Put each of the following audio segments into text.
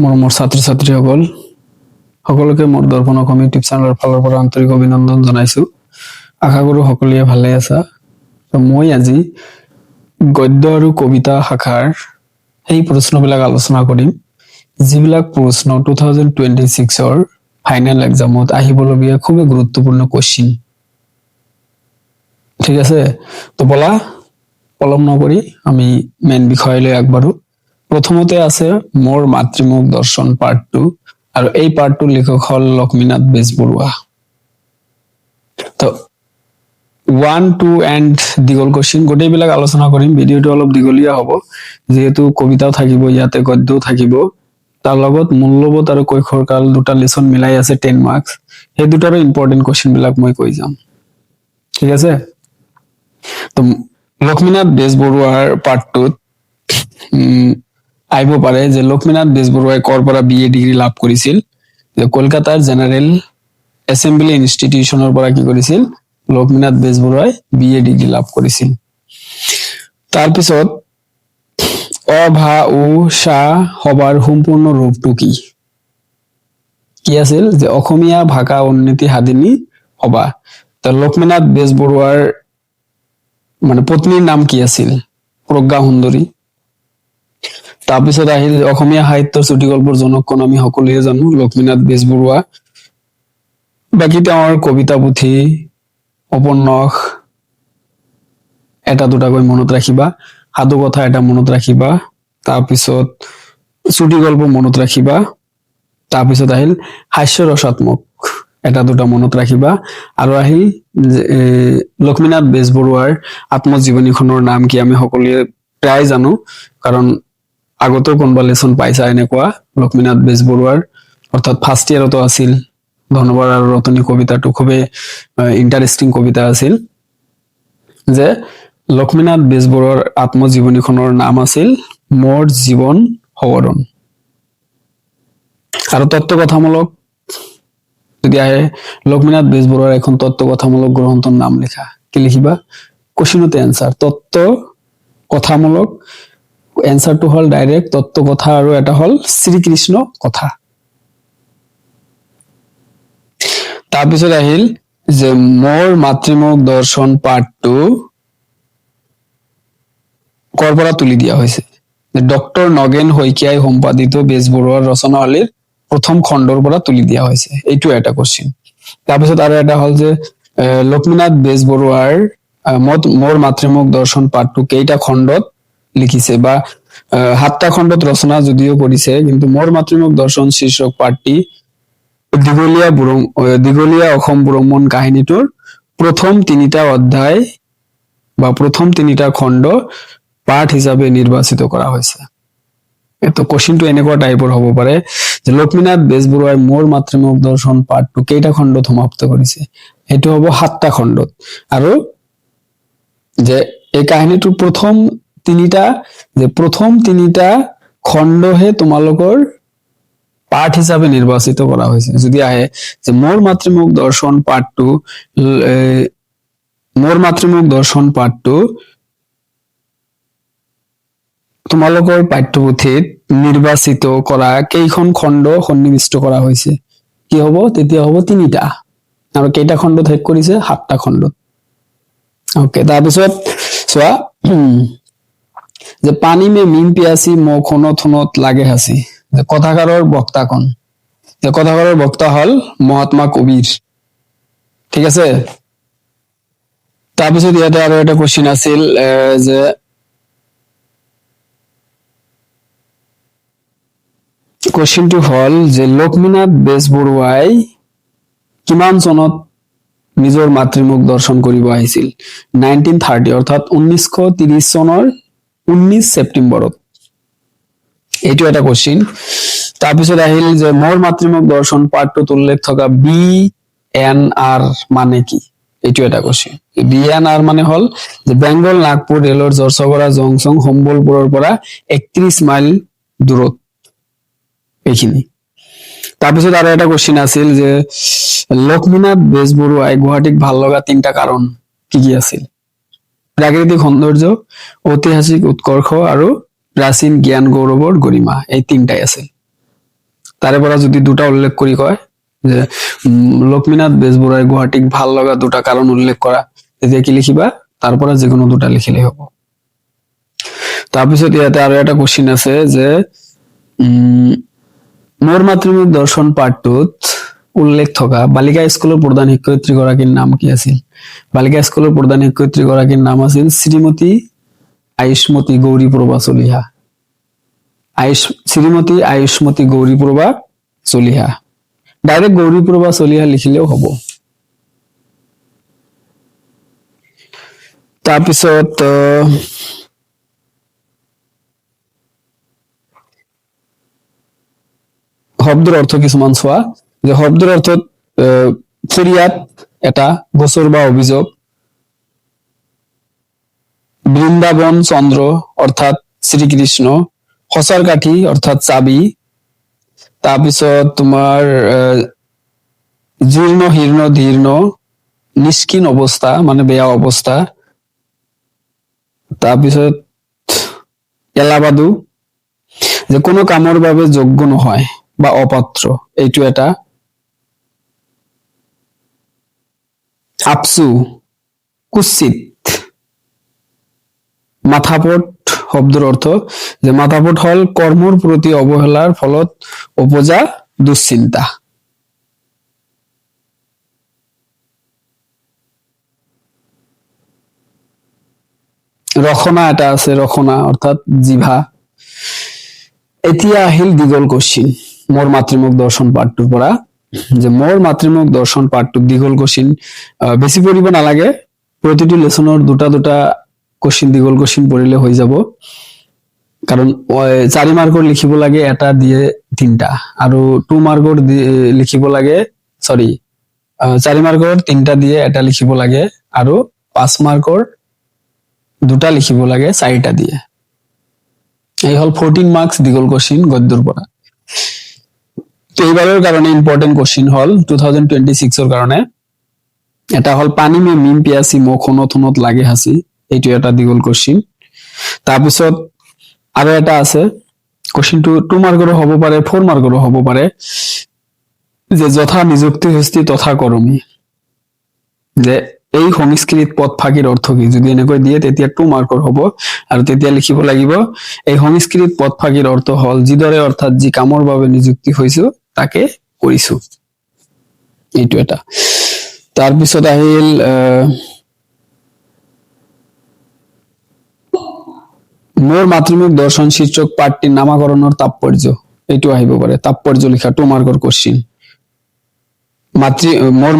মোৰ ছাত্ৰ ছাত্ৰীসকল সকলোকে মোৰ দৰ্পণ অসমী ইউটিউব চেনেলৰ ফালৰ পৰা আন্তৰিক অভিনন্দন জনাইছো। আশা কৰো সকলোৱে ভালে আছা। মই আজি গদ্য আৰু কবিতা শাখাৰ সেই প্ৰশ্নবিলাক আলোচনা কৰিম, যিবিলাক প্ৰশ্ন 2026 ৰ ফাইনেল এক্সামত আহিবলগীয়া খুবেই গুৰুত্বপূৰ্ণ কোৱেশ্চন। ঠিক আছে, তো বলা পলম নকৰি আমি মেইন বিষয়লৈ আগবাঢ়ো। প্ৰথমতে আছে মোৰ মাতৃমুখ দৰ্শন পাৰ্ট 2 আৰু এই পাৰ্টটোৰ লিখক হল লক্ষ্মীনাথ বেজবৰুৱা। তো 1, 2 এণ্ড দীঘল কোৱেশ্চন গোটেইবিলাক আলোচনা কৰিম। ভিডিঅ'টো অলপ দীঘলীয়া হ'ব যিহেতু কবিতাও থাকিব, ইয়াতে গদ্যও থাকিব, তাৰ লগত মূল্যবোধ আৰু কৈশোৰকাল দুটা লেসন মিলাই আছে 10 মাৰ্কস। সেই দুটাৰো ইম্পৰ্টেন্ট কোৱেশ্চন বিলাক মই কৈ যাম। ঠিক আছে, তো লক্ষ্মীনাথ বেজবৰুৱাৰ পাৰ্টটোত আহিব পাৰে যে লক্ষ্মীনাথ বেজবৰুৱাই কৰ পৰা BA ডিগ্ৰী লাভ কৰিছিল। যে কলকাতাৰ জেনাৰেল এছেম্বলি ইনষ্টিটিউচনৰ পৰা কি কৰিছিল, লক্ষ্মীনাথ বেজবৰুৱাই BA ডিগ্ৰী লাভ কৰিছিল। তাৰপিছত অ ভা উ সা সবাৰ সম্পূৰ্ণ ৰূপটো কি আছিল, যে অসমীয়া ভাষা উন্নতি সাধিনী সভা। তো লক্ষ্মীনাথ বেজবৰুৱাৰ মানে পত্নীৰ নাম কি আছিল, প্ৰজ্ঞা সুন্দৰী। তাৰপিছত আহিল অসমীয়া সাহিত্যৰ চুটিগল্পৰ জনক কোন, আমি সকলোৱে জানো লক্ষ্মীনাথ বেজবৰুৱা। বাকী তেওঁৰ কবিতা পুথি, উপন্যাস এটা দুটাকৈ মনত ৰাখিবা, সাধু কথা এটা মনত ৰাখিবা, তাৰপিছত চুটিগল্প মনত ৰাখিবা, তাৰপিছত আহিল হাস্য ৰসাত্মক এটা দুটা মনত ৰাখিবা, আৰু আহিল লক্ষ্মীনাথ বেজবৰুৱাৰ আত্মজীৱনীখনৰ নাম কি, আমি সকলোৱে প্ৰায় জানো কাৰণ আগতেও কোনোবা লেসন পাইছা এনেকুৱা লক্ষ্মীনাথ বেজবৰুৱাৰ, অৰ্থাৎ ফাৰ্ষ্ট ইয়াৰতো আছিল। ধন্যবাদ আৰু ৰতনী কবিতাটো খুবেই ইণ্টাৰেষ্টিং কবিতা আছিল। যে লক্ষ্মীনাথ বেজবৰুৱাৰ আত্মজীৱনীখনৰ নাম আছিল মোৰ জীৱন সৱৰণ। আৰু তত্ত্বকথামূলক যদি আহে, লক্ষ্মীনাথ বেজবৰুৱাৰ এখন তত্ত্বকথামূলক গ্ৰন্থৰ নাম লিখা, কি লিখিবা, কোৱেশ্চনতে এনসাৰ তত্ত্ব কথামূলক, এনসাৰটো হল ডাইৰেক্ট তত্ত্ব কথা আৰু এটা হল শ্ৰীকৃষ্ণ কথা। তাৰপিছত আহিল যে মোৰ মাতৃমুখ দৰ্শন পাৰ্ট 2 কৰ পৰা তুলি দিয়া হৈছে, ডক্টৰ নগেন শইকীয়াই সম্পাদিত বেজবৰুৱাৰ ৰচনাৱলীৰ প্ৰথম খণ্ডৰ পৰা তুলি দিয়া হৈছে, এইটো এটা কোৱেশ্চন। তাৰপিছত আৰু এটা হল যে লক্ষ্মীনাথ বেজবৰুৱাৰ মোৰ মাতৃমুখ দৰ্শন পাৰ্ট 2 কেইটা খণ্ডত লিখিছে, বা 7টা খণ্ডত ৰচনা যদিও কৰিছে, কিন্তু মোৰ মাতৃমুখ দৰ্শন শীৰ্ষক পাৰ্টটি দীঘলীয়া অসম ভ্ৰমণ কাহিনীটোৰ প্ৰথম 3টা অধ্যায় বা প্ৰথম 3টা খণ্ড পাঠ হিচাপে নিৰ্বাচিত কৰা হৈছে। তো কোৱেশ্চনটো এনেকুৱা টাইপৰ হ'ব পাৰে যে লক্ষ্মীনাথ বেজবৰুৱাই মোৰ মাতৃমুখ দৰ্শন পাৰ্ট 2 কেইটা খণ্ডত সমাপ্ত কৰিছে, সেইটো হ'ব 7টা খণ্ডত। আৰু যে এই কাহিনীটোৰ প্ৰথম 3টা খণ্ডহে তোমালোকৰ পাঠ হিচাপে নিৰ্বাচিত কৰা হৈছে। যদি আহে যে মোৰ মাতৃমুখ দৰ্শন পাৰ্ট 2 তোমালোকৰ পাঠ্যপুথিত নিৰ্বাচিত কৰা কেইখন খণ্ড সন্নিৱিষ্ট কৰা হৈছে, কি হ'ব, তেতিয়া হ'ব 3টা। আৰু কেইটা খণ্ডত শেষ কৰিছে, 7টা খণ্ডত। ওকে, তাৰপিছত চোৱা যে পানী মে মিন পিয়াসি মখনত থনত লাগে হাসি, যে কথাকাৰৰ বক্তা কোন, যে কথাকাৰৰ বক্তা হল মহাত্মা কবিৰ। ঠিক আছে, তাৰপিছত ইয়াতে আৰু এটা কোৱেশ্চন আছিল যে কোৱেশ্চনটো হল যে লক্ষ্মীনাথ বেজবৰুৱাই কিমান চনত নিজৰ মাতৃমুখ দৰ্শন কৰিব আহিছিল, 1930 অৰ্থাৎ 1930 চনৰ 19 ছেপ্টেম্বৰত। এইটো এটা কোৱেশ্চন। তাৰপিছত আহিল যে মোৰ মাতৃমুখ দৰ্শন পাৰ্ট 2 উল্লেখ থকা BNR মানে কি, এইটো এটা কোৱেশ্চন। BNR মানে হল যে বেংগল নাগপুৰ ৰেলৰ জৰছগড়া জংচন সম্বলপুৰৰ পৰা 31 মাইল দূৰত, এইখিনি। তাৰপিছত আৰু এটা কোৱেশ্চন আছিল যে লক্ষ্মীনাথ বেজবৰুৱাই গুৱাহাটীক ভাল লগা 3টা কাৰণ কি কি আছিল, প্ৰাকৃতিক সৌন্দৰ্য, ঐতিহাসিক উৎকৰ্ষ আৰু প্ৰাচীন জ্ঞান গৌৰৱৰ গৰিমা, এই 3টাই আছিল। তাৰে পৰা যদি দুটা উল্লেখ কৰি কয় যে লক্ষ্মীনাথ বেজবৰুৱাই গুৱাহাটীক ভাল লগা দুটা কাৰণ উল্লেখ কৰা, তেতিয়া কি লিখিবা? তাৰ পৰা যিকোনো দুটা লিখিলেই হ'ব। তাৰপিছত ইয়াতে আৰু এটা কুৱেশ্যন আছে যে মোৰ মাতৃমুখ দৰ্শন পাঠটোত উল্লেখ থকা বালিকা স্কুলৰ প্ৰধান শিক্ষয়িত্ৰী গৰাকীৰ নাম কি আছিল? বালিকা স্কুলৰ প্ৰধান শিক্ষয়িত্ৰী গৰাকীৰ নাম আছিল শ্ৰীমতী আয়ুষ্মতী গৌৰীপ্ৰভা চলিহা। শ্ৰীমতী আয়ুষ্মতী গৌৰীপ্ৰভা চলিহা। ডাইৰেক্ট গৌৰীপ্ৰভা চলিহা লিখিলেও হ'ব। তাৰপিছত শব্দৰ অৰ্থ কিছুমান চোৱা, যে শব্দৰ অৰ্থত ফৰিয়াদ এটা, গোচৰ বা অভিযোগ। বৃন্দাবন চন্দ্ৰ অৰ্থাৎ শ্ৰীকৃষ্ণ, সঁচাৰ কাঠি অৰ্থাৎ চাবি। তাৰপিছত তোমাৰ জীৰ্ণ শীৰ্ণ ধীৰ্ণ, নিষ্কিণ অৱস্থা মানে বেয়া অৱস্থা। তাৰপিছত এলাবাদু, যে কোনো কামৰ বাবে যোগ্য নহয় বা অপাত্ৰ, এইটো এটা। আপচু, কুৎসিত। মাথাপট শব্দৰ অৰ্থ, যে মাথাপট হল কৰ্মৰ প্ৰতি অৱহেলাৰ ফলত উপজা দুশ্চিন্তা। ৰখনা এটা আছে, ৰখনা অৰ্থাৎ জিভা। এতিয়া আহিল দীঘল কুৱেশ্যন মোৰ মাতৃমুখ দৰ্শন পাঠটোৰ পৰা, যে মোৰ মাতৃমুখ দৰ্শন পাঠটোত দীঘল কুৱেশ্যন বেছি পঢ়িব নালাগে, প্ৰতিটো লেচনৰ দুটা দুটা কুৱেশ্যন দীঘল কুৱেশ্যন পঢ়িলে হৈ যাব। কাৰণ 4 মাৰ্কৰ লিখিব লাগে, এটা দিয়ে 3টা, আৰু 2 মাৰ্কৰ লিখিব লাগে, 4 মাৰ্কৰ 3টা দিয়ে, এটা লিখিব লাগে, আৰু 5 মাৰ্কৰ 2টা লিখিব লাগে, 4টা দিয়ে। এই হল 14 মাৰ্কস দীঘল কুৱেশ্যন গদ্যৰ পৰা। এইবাৰৰ কাৰণে ইম্পৰ্টেন্ট কুৱেশ্যন হল 2026ৰ কাৰণে। এটা হল পানী মে মিম পিয়াসি মোক শুনত শুনত লাগে হাসি, এইটো এটা দীঘল কুৱেশ্যন। তাৰপিছত আৰু এটা আছে, কুৱেশ্যনটো 2 মাৰ্কৰো হ'ব পাৰে, 4 মাৰ্কৰো হ'ব পাৰে, যে যথা নিযুক্তি হস্তি তথা কৰমী, যে এই সংস্কৃত পদ ফাঁকিৰ অৰ্থ কি? যদি এনেকৈ দিয়ে তেতিয়া 2 মাৰ্কৰ হ'ব, আৰু তেতিয়া লিখিব লাগিব এই সংস্কৃত পদ ফাঁকিৰ অৰ্থ হল যিদৰে, অৰ্থাৎ যি কামৰ বাবে নিযুক্তি হৈছো তাকে কৰিছো, এইটো এটা। তাৰপিছত আহিল মোৰ মাতৃমুখ দৰ্শন শীৰ্ষক পাঠটিৰ নামাকৰণৰ তাৎপৰ্য, এইটো আহিব পাৰে, তাৎপৰ্য লিখা 2 মাৰ্কৰ কুৱেশ্যন। মোৰ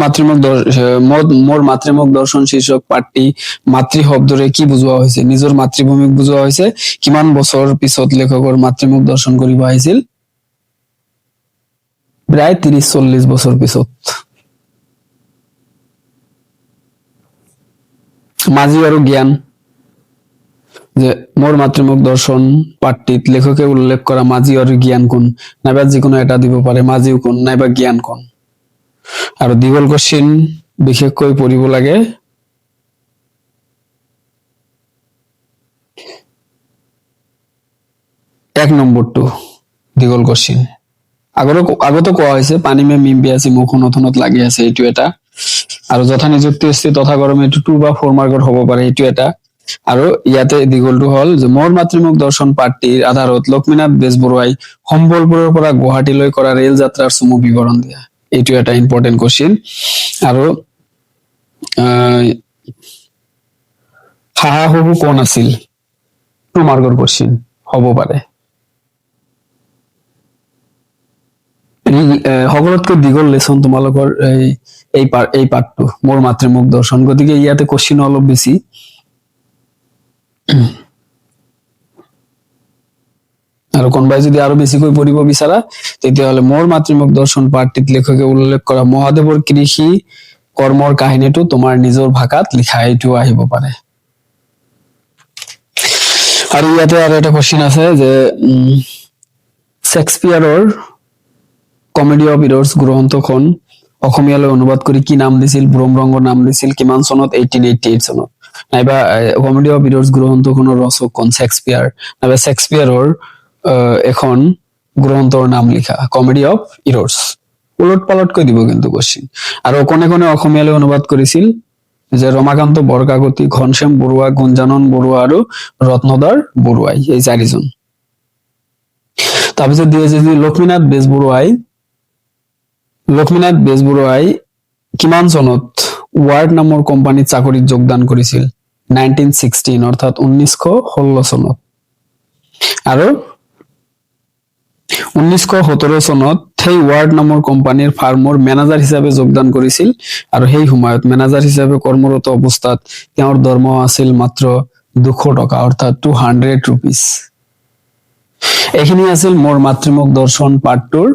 মাতৃমুখ দৰ্শন শীৰ্ষক পাঠটি মাতৃ শব্দৰে কি বুজোৱা হৈছে? নিজৰ মাতৃভূমিক বুজোৱা হৈছে। কিমান বছৰ পিছত লেখকৰ মাতৃমুখ দৰ্শন কৰিব আহিছিল? প্ৰায় 30-40 বছৰ পিছত। মাঝি আৰু জ্ঞান, যে মোৰ মাতৃমুখ দৰ্শন পাঠটিত লেখকে উল্লেখ কৰা মাঝি আৰু জ্ঞান কোন? নাইবা যিকোনো এটা দিব পাৰে, মাঝিও কোন নাইবা জ্ঞান কোন। আৰু দীঘল কুৱেশ্যন বিশেষকৈ পঢ়িব লাগে এক নম্বৰটো দীঘল কুৱেশ্যন। আগতো কোৱা হৈছে পানী মে মিম পিয়াসি মোক শুনত শুনত লাগি আছে, এইটো এটা। আৰু যথা নিযুক্তি হস্তি তথা কৰমী, এইটো 2 বা 4 মাৰ্কৰ হ'ব পাৰে, এইটো এটা। আৰু ইয়াতে দীঘলটো হল যে মোৰ মাতৃমুখ দৰ্শন পাঠটিৰ আধাৰত লক্ষ্মীনাথ বেজবৰুৱাই সম্বলপুৰৰ পৰা গুৱাহাটীলৈ কৰা ৰেল যাত্ৰাৰ চমু বিৱৰণ দিয়া, এইটো এটা ইম্পৰ্টেন্ট কুৱেশ্যন। আৰু শাহু কোন আছিল? 2 মাৰ্কৰ কুৱেশ্যন হ'ব পাৰে। সকলোতকৈ দীঘল লেচন তোমালোকৰ এই পাঠটো মোৰ মাতৃমুখ দৰ্শন, গতিকে ইয়াতে কুৱেশ্যন অলপ বেছি। আৰু কোনোবাই যদি আৰু বেছিকৈ পঢ়িব বিচাৰা তেতিয়াহলে মোৰ মাতৃমুখ দৰ্শন পাঠটিত লেখকে উল্লেখ কৰা মহাদেৱৰ কৃষি কৰ্মৰ কাহিনীটো তোমাৰ নিজৰ ভাষাত লিখা, এইটো আহিব পাৰে। আৰু ইয়াতে আৰু এটা কুৱেশ্যন আছে যে শেক্সপিয়াৰৰ কমেডি অফ ইৰৰ্ছ গ্ৰন্থখন অসমীয়ালৈ অনুবাদ কৰি কি নাম দিছিল? ভ্ৰমৰংগ নাম দিছিল। কিমান চনত? 1888 চনত। নাইবা কমেডি অফ ইৰৰ্ছ গ্ৰন্থখনৰ ৰচক কোন? শেক্সপিয়াৰ। নাইবা শেক্সপিয়াৰৰ এখন গ্ৰন্থৰ নাম লিখা কমেডি অফ ইৰৰ্ছ উলট পালটকৈ দিব কিন্তু কোশ্চিন আৰু কোনে কোনে অসমীয়ালৈ অনুবাদ কৰিছিল যে ৰমাকান্ত বৰকাকতি ঘনশ্যাম বৰুৱা গুঞ্জানন বৰুৱা আৰু ৰত্নদাৰ বৰুৱাই এই চাৰিজন তাৰপিছত দিয়ে যে লক্ষ্মীনাথ বেজবৰুৱাই কিমান চনত ৱাৰ্ড নামৰ কোম্পানীত চাকৰিত যোগদান কৰিছিল 1916 অৰ্থাৎ 1916 চনত আৰু 1917 চনত সেই ৱাৰ্ড নামৰ কোম্পানীৰ ফাৰ্মৰ মেনেজাৰ হিচাপে যোগদান কৰিছিল আৰু সেই সময়ত মেনেজাৰ হিচাপে কৰ্মৰত অৱস্থাত তেওঁৰ দৰমহা আছিল মাত্ৰ 200 টকা অৰ্থাৎ 200 rupees এইখিনি আছিল মোৰ মাতৃমুখ দৰ্শন পাৰ্ট 2 ৰ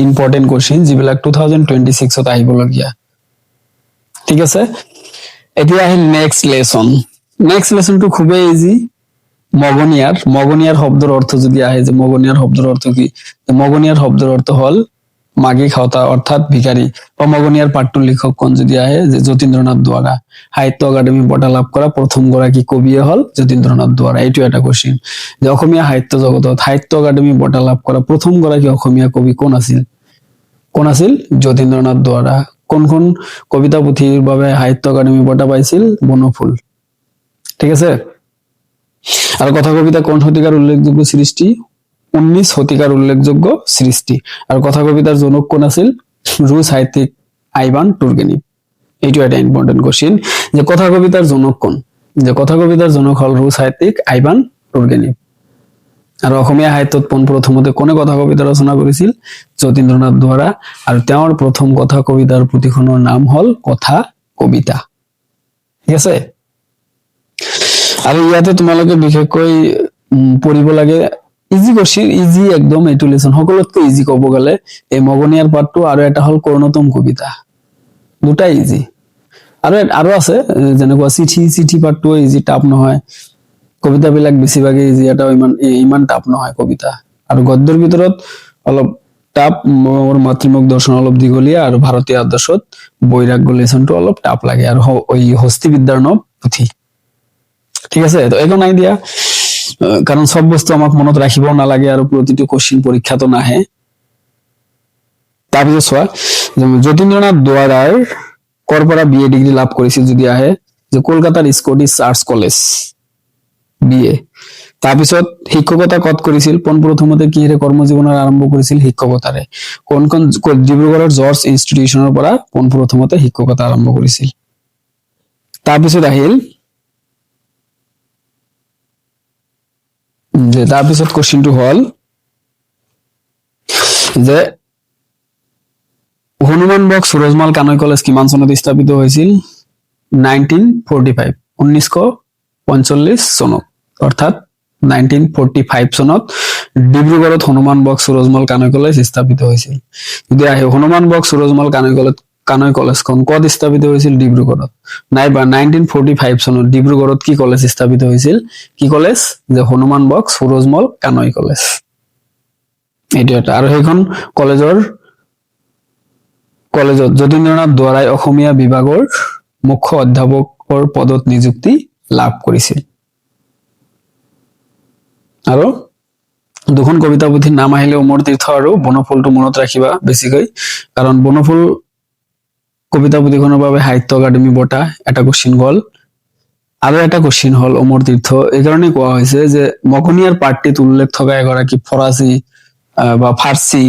ইম্পৰ্টেন্ট কোশ্চিন যিবিলাক 2026 ত আহিবলগীয়া ঠিক আছে এতিয়া আহিল নেক্সট লেসনটো খুবেই ইজি মগনিয়াৰ শব্দৰ অৰ্থ যদি আহে যে মগনিয়াৰ শব্দৰ অৰ্থ কি মগনিয়াৰ শব্দৰ অৰ্থ হল মাগি খাওতা অৰ্থাৎ ভিখাৰী বা মগনিয়াৰ পাঠটোৰ লিখক কোন যদি আহে যে যতীন্দ্ৰনাথ দুৱাৰা সাহিত্য একাডেমি বঁটা লাভ কৰা প্ৰথম গৰাকী কবিয়ে হল যতীন্দ্ৰনাথ দুৱাৰা এইটো এটা কোশ্চিন যে অসমীয়া সাহিত্য জগতত সাহিত্য একাডেমি বঁটা লাভ কৰা প্ৰথম গৰাকী অসমীয়া কবি কোন আছিল যতীন্দ্ৰনাথ দুৱাৰা কোনখন কবিতা পুথিৰ বাবে সাহিত্য একাডেমি বঁটা পাইছিল বনফুল ঠিক আছে আৰু কথা কবিতা কোন শতিকাৰ উল্লেখযোগ্য সৃষ্টি 19 শতিকাৰ উল্লেখযোগ্য সৃষ্টি আৰু কথা কবিতাৰ জনক কোন আছিল ৰুশ সাহিত্যিক আইভান তুৰ্গেনিভ এইটো এটা ইম্পৰ্টেন্ট কোশ্চিন যে কথা কবিতাৰ জনক কোন যে কথা কবিতাৰ জনক হল ৰুশ সাহিত্যিক আইভান তুৰ্গেনিভ আৰু অসমীয়া সাহিত্যত পোনপ্ৰথমতে কোনে কথা কবিতা ৰচনা কৰিছিল যতীন্দ্ৰনাথ দুৱাৰা আৰু তেওঁৰ প্ৰথম কথা কবিতাৰ পুথিখনৰ নাম হল কথা কবিতা ঠিক আছে আৰু ইয়াতে তোমালোকে বিশেষকৈ পঢ়িব লাগে ইজি কোশ্চিন ইজি একদম এইটো লেসন সকলোতকৈ ইজি ক'ব গ'লে এই মগনিয়াৰ পাঠটো আৰু এটা হল কৰ্ণতম কবিতা দুটা ইজি আৰু আছে যেনেকুৱা চিঠি পাঠটো ইজি টাপ নহয় কবিতাবিলাক বেছিভাগে ইজি এটা ইমান টাপ নহয় কবিতা আৰু গদ্যৰ ভিতৰত অলপ টাপ মোৰ মাতৃমুখ দৰ্শন অলপ দীঘলীয়া আৰু ভাৰতীয় আদৰ্শত বৈৰাগ্য লেসনটো অলপ টাপ লাগে আৰু ওই হস্তি বিদ্যাৰ নব পুথি ঠিক আছে তো একো নাই দিয়া কাৰণ সব বস্তু আমাক মনত ৰাখিব নালাগে আৰু প্ৰতিটো কোশ্চিন পৰীক্ষাটো নাহে তাৰপিছত চোৱা যতীন্দ্ৰনাথ দুৱাৰাৰ কৰ পৰা বিএ ডিগ্ৰী লাভ কৰিছিল যদি আহে যে কলকাতাৰ স্কটিছ চাৰ্চ কলেজ বিএ তাৰপিছত শিক্ষকতা কত কৰিছিল পোনপ্ৰথমতে কিহেৰে কৰ্মজীৱনৰ আৰম্ভ কৰিছিল শিক্ষকতাৰে কোন ডিব্ৰুগড়ৰ জৰ্জ ইনষ্টিটিউচনৰ পৰা পোনপ্ৰথমতে শিক্ষকতা আৰম্ভ কৰিছিল তাৰপিছত আহিল যে তাৰপিছত কোশ্চিনটো হল যে হনুমান বক্স সুৰজমাল কানৈ কলেজ কিমান চনত স্থাপিত হৈছিল 1945 চনত অৰ্থাৎ 1945 চনত ডিব্ৰুগড়ত হনুমান বক্স সুৰজমাল কানৈ কলেজ স্থাপিত হৈছিল যদি আহে হনুমান বক্স সুৰজমাল কানৈ কলেজখন কত স্থাপিত হৈছিল ডিব্ৰুগড়ত নাইবা 1945 চনত ডিব্ৰুগড়ত কি কলেজ স্থাপিত হৈছিল কি কলেজ যে হনুমান বক্স সুৰজমাল কানৈ কলেজ এইটো এটা আৰু সেইখন কলেজত যতীন্দ্ৰনাথ দুৱাৰাই অসমীয়া বিভাগৰ মুখ্য অধ্যাপকৰ পদত নিযুক্তি লাভ কৰিছিল আৰু দুখন কবিতা পুথিৰ নাম আহিলে অমৰ তীৰ্থ আৰু বনফুলটো মনত ৰাখিবা বেছিকৈ কাৰণ বনফুল কবিতা পুথিখনৰ বাবে সাহিত্য একাডেমি বঁটা এটা কোশ্চিন গল আৰু এটা কোশ্চিন হল অমৰ তীৰ্থ এই কাৰণে কোৱা হৈছে যে মগনিয়াৰ পাঠটিত উল্লেখ থকা এগৰাকী ফৰাচী বা ফাৰ্চী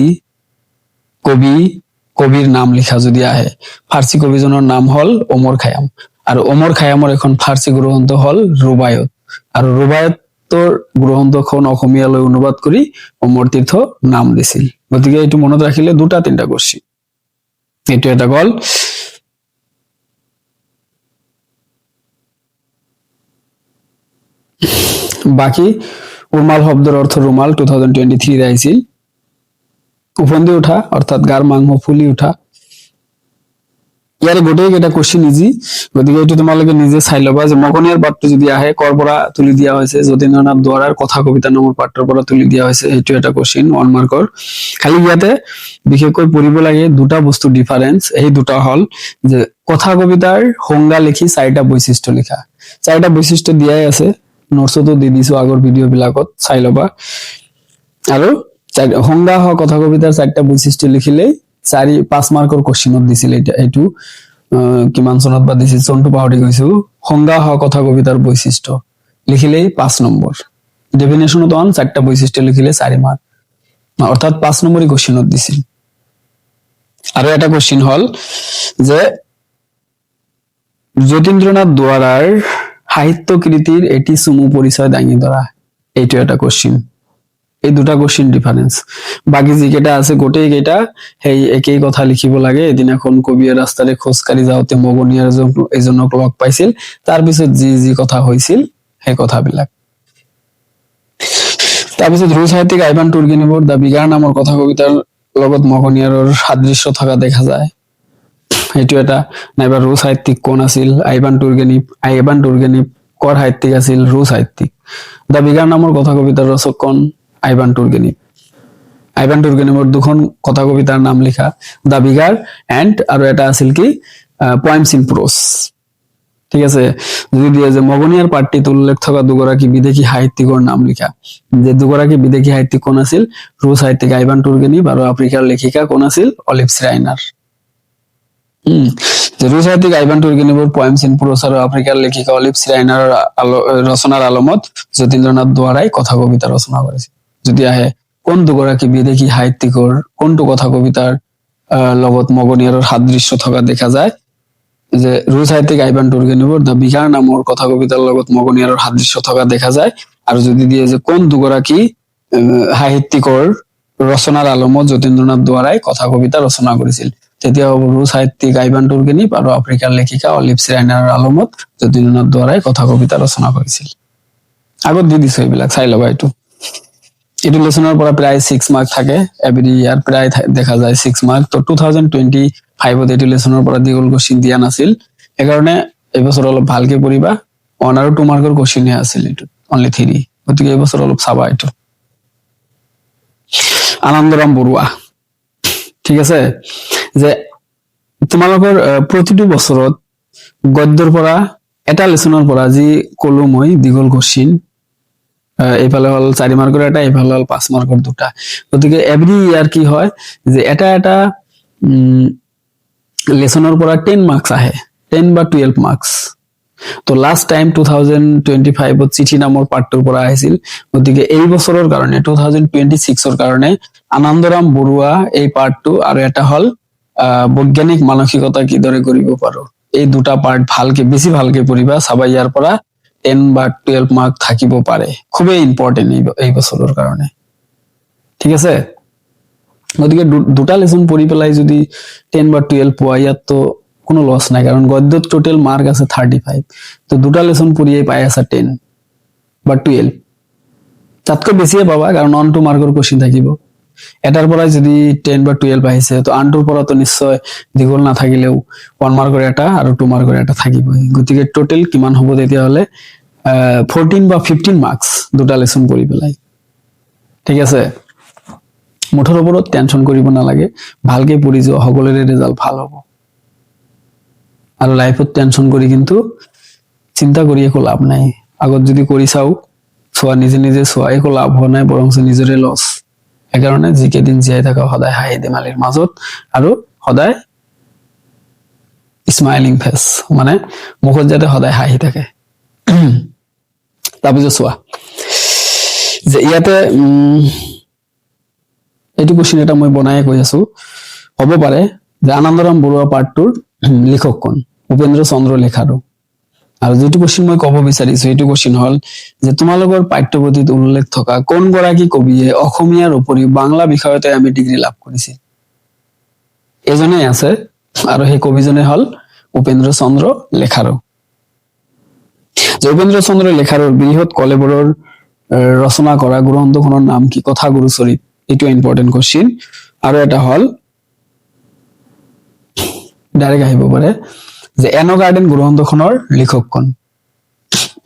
কবিৰ নাম লিখা যদি আহে ফাৰ্চী কবিজনৰ নাম হল ওমৰ খায়াম আৰু ওমৰ খায়ামৰ এখন ফাৰ্চী গ্ৰন্থ হল ৰুবায়ত আৰু ৰুবায়তৰ গ্ৰন্থখন অসমীয়ালৈ অনুবাদ কৰি ওমৰ তীৰ্থ নাম দিছিল গতিকে এইটো মনত ৰাখিলে দুটা তিনটা কোশ্চিন এইটো এটা গল বাকি উৰ্মাল শব্দৰ অৰ্থ ৰুমাল 2023 আহিছিল উফন্দি উঠা অৰ্থাৎ গাৰ মাংস ফুলি উঠা ইয়াৰে গোটেইকেইটা কোশ্চিন ইজি গতিকে এইটো তোমালোকে নিজে চাই ল'বা যে মগনিয়াৰ পাঠটো যদি আহে কৰ পৰা তুলি দিয়া হৈছে যতীন্দ্ৰনাথ দুৱাৰাৰ কথা কবিতা নামৰ পাঠৰ পৰা তুলি দিয়া হৈছে এইটো এটা কোশ্চিন 1 মাৰ্কৰ খালি ইয়াতে বিশেষকৈ পঢ়িব লাগে দুটা বস্তু ডিফাৰেন্স এই দুটা হল যে কথা কবিতাৰ সংজ্ঞা লিখি চাৰিটা বৈশিষ্ট্য লিখা চাৰিটা বৈশিষ্ট্য দিয়াই আছে নোটছতো দি দিছো আগৰ ভিডিঅ' বিলাকত চাই ল'বা আৰু সংজ্ঞা হ কথা কবিতাৰ 4টা বৈশিষ্ট্য লিখিলেই 5 মাৰ্কৰ কোশ্চিনত দিছিল। এইটো কিমান চনত বা দিছিল চনটো পাহৰি গৈছো। সংজ্ঞা হ কথা কবিতাৰ বৈশিষ্ট্য লিখিলেই 5 নম্বৰ। ডেফিনেশনত 4টা বৈশিষ্ট্য লিখিলে 4 মাৰ্ক, অৰ্থাৎ 5 নম্বৰই কোশ্চিনত দিছিল। আৰু এটা কোশ্চিন হল যে যতীন্দ্ৰনাথ দুয়াৰাৰ সাহিত্য কৃতিৰ এটি চুমু পৰিচয় দাঙি ধৰা, এইটো এটা কোশ্চিন। এই দুটা কোশ্চিন ডিফারেন্স, বাকি যিকেইটা আছে গোটেই কেইটা সেই একেই কথা লিখিব লাগে। এদিনাখন কবিয়ে ৰাস্তাৰে খোজকাঢ়ি যাওঁতে মগনিয়াৰ এজনক লগ পাইছিল, তাৰপিছত যি যি কথা হৈছিল সেই কথাবিলাক। তাৰপিছত ৰূ সাহিত্যিক আইভান তুৰ্গেনিভৰ দ্য বিগাৰ নামৰ কথা কবিতাৰ লগত মগনিয়াৰৰ সাদৃশ্য থকা দেখা যায়, সেইটো এটা। নাইবা ৰূ সাহিত্যিক কোন আছিল? আইভান তুৰ্গেনিভ কৰ সাহিত্যিক আছিল? ৰূ সাহিত্যিক। দ্য বিগাৰ নামৰ কথা কবিতাৰ ৰচক কোন? আইভান তুৰ্গেনিভৰ দুখন কথা কবিতাৰ নাম লিখা, দ্য বিগাৰ এণ্ড আৰু এটা আছিল কি পয়েমছ ইন প্ৰোজ। ঠিক আছে। যদি দিয়ে যে মগনিয়াৰ পাঠটিত উল্লেখ থকা দুগৰাকী বিদেশী সাহিত্যিকৰ নাম লিখা, যে দুগৰাকী বিদেশী সাহিত্যিক কোন আছিল? ৰূ সাহিত্যিক আইভান তুৰ্গেনিভ আৰু আফ্ৰিকাৰ লেখিকা কোন আছিল? Olive Schreiner. ৰূ সাহিত্যিক আইভান তুৰ্গেনিভৰ পয়েমছ ইন প্ৰোজ আৰু আফ্ৰিকাৰ লেখিকা অলিভ শ্ৰাইনাৰৰ ৰচনাৰ আলমত যতীন্দ্ৰনাথ দুৱাৰাই কথা কবিতা ৰচনা কৰিছিল। যদি আহে কোন দুগৰাকী বিদেশী সাহিত্যিকৰ কোনটো কথা কবিতাৰ লগত মগনিয়াৰৰ সাদৃশ্য থকা দেখা যায়? যে ৰূ সাহিত্যিক আইভান তুৰ্গেনিভৰ দ্য বিগাৰ নামৰ কথা কবিতাৰ লগত মগনিয়াৰৰ সাদৃশ্য থকা দেখা যায়। আৰু যদি দিয়ে যে কোন দুগৰাকী সাহিত্যিকৰ ৰচনাৰ আলমত যতীন্দ্ৰনাথ দুৱাৰাই কথা কবিতা ৰচনা কৰিছিল, তেতিয়া হ'ব ৰূ সাহিত্যিক আইভান তুৰ্গেনিভ আৰু আফ্ৰিকাৰ লেখিকা অলিভ শ্ৰাইনাৰৰ আলমত যতীন্দ্ৰনাথ দুৱাৰাই কথা কবিতা ৰচনা কৰিছিল। আগত দি দিছো এইবিলাক, চাই ল'বা। এইটো লেচনৰ পৰা প্ৰায় 6 মাৰ্ক থাকে, এভৰি ইয়াৰ প্ৰায় দেখা যায় 6 মাৰ্ক। তো 2025 এইটো লেচনৰ পৰা দীঘল কোশ্চিন দিয়া নাছিল, সেইকাৰণে এইবছৰ অলপ ভালকে পঢ়িবা। 1 আৰু 2 মাৰ্কৰ কোশ্চিনহে আছিল, এইটো অনলি 3, গতিকে এইবছৰ অলপ চাবা। এইটো আনন্দৰাম বৰুৱা। ঠিক আছে, যে তোমালোকৰ প্ৰতিটো বছৰত গদ্যৰ পৰা এটা লেচনৰ পৰা যি কলো মই দীঘল কোশ্চিন, এইফালে হল 4 মাৰ্কৰ এটা, এইফালে হল 5 মাৰ্কৰ দুটা। গতিকে এভৰি ইয়াৰ কি হয় যে এটা এটা লেচনৰ পৰা 10 মাৰ্কস আহে, 10 বা 12 মাৰ্কস। তো লাষ্ট টাইম 2025 চিঠি নামৰ পাঠটোৰ পৰা আহিছিল। গতিকে এই বছৰৰ কাৰণে 2026ৰ কাৰণে আনন্দৰাম বৰুৱা এই পাঠটো, আৰু এটা হল বৈজ্ঞানিক মানসিকতা কিদৰে কৰিব পাৰো, এই দুটা পাৰ্ট ভালকে বেছি ভালকে পঢ়িবা, চাবা ইয়াৰ পৰা 10 বা 12 মাৰ্ক থাকিব পাৰে, খুবেই ইম্পৰ্টেন্ট এই বছৰৰ কাৰণে। ঠিক আছে, গতিকে দুটা লেসন পঢ়ি পেলাই যদি 10 বা 12 পোৱা, ইয়াত তো কোনো লস নাই, কারণ গদ্যত টোটাল মার্ক আছে 35, তো দুটা লেসন পড়িয়ে পাই আছে 10 বা 12, তাতকৈ বেছিয়ে পাবা, কারণ 1-2 মাৰ্কৰ কোশ্চিন থাকিব। এটাৰ পৰা যদি 10 বা 12 আহিছে, তো আনটোৰ পৰা তো নিশ্চয় দীঘল নাথাকিলেও 1 মাৰ্কৰ এটা আৰু 2 মাৰ্কৰ এটা থাকিবই। গতিকে টোটাল কিমান হ'ব তেতিয়াহলে 14 বা 15 মাৰ্কস দুটা লেসন পঢ়ি পেলাই। ঠিক আছে, মুঠৰ ওপৰত টেনশন কৰিব নালাগে, ভালকে পঢ়ি যোৱা, সকলোৰে ৰেজাল্ট ভাল হ'ব। আৰু লাইফত টেনশন কৰি কিন্তু চিন্তা কৰি একো লাভ নাই। আগত যদি কৰি চাও, চোৱা নিজে নিজে চোৱা, একো লাভ হোৱা নাই, বৰং নিজৰে লছ। সেইকাৰণে যিকেইদিন জীয়াই থাকা সদায় হাঁহি ধেমালিৰ মাজত, আৰু সদায় স্মাইলিং ফেস, মানে মুখত যাতে সদায় হাঁহি থাকে। তাৰপিছত চোৱা যে ইয়াতে এইটো কোশ্চিন এটা মই বনাই কৈ আছো, হ'ব পাৰে যে আনন্দৰাম বৰুৱা পাঠটোৰ লিখক কোন? উপেন্দ্ৰ চন্দ্ৰ লেখাৰু। আৰু যেটো কোশ্চিন মই কব বিচাৰিছো, এইটো কোশ্চিন হল যে তোমালোকৰ পাঠ্যপুথিত উল্লেখ থকা কোন গৰাকী কবিয়ে অসমীয়াৰ উপৰিও বাংলা বিষয়তে আমি ডিগ্ৰী লাভ কৰিছিল? এজনেই আছে, আৰু সেই কবিজনে হল উপেন্দ্ৰ চন্দ্ৰ লেখাৰু। যে উপেন্দ্ৰ চন্দ্ৰ লেখাৰুৰ বৃহৎ কলেবৰৰ ৰচনা কৰা গ্ৰন্থখনৰ নাম কি? কথা গুৰুচৰিত, এইটো ইম্পৰ্টেন্ট কোশ্চিন। আৰু এটা হল ডাইৰেক্ট আহিব পাৰে যে এন গাৰ্ডেন গ্ৰন্থখনৰ লেখক কোন?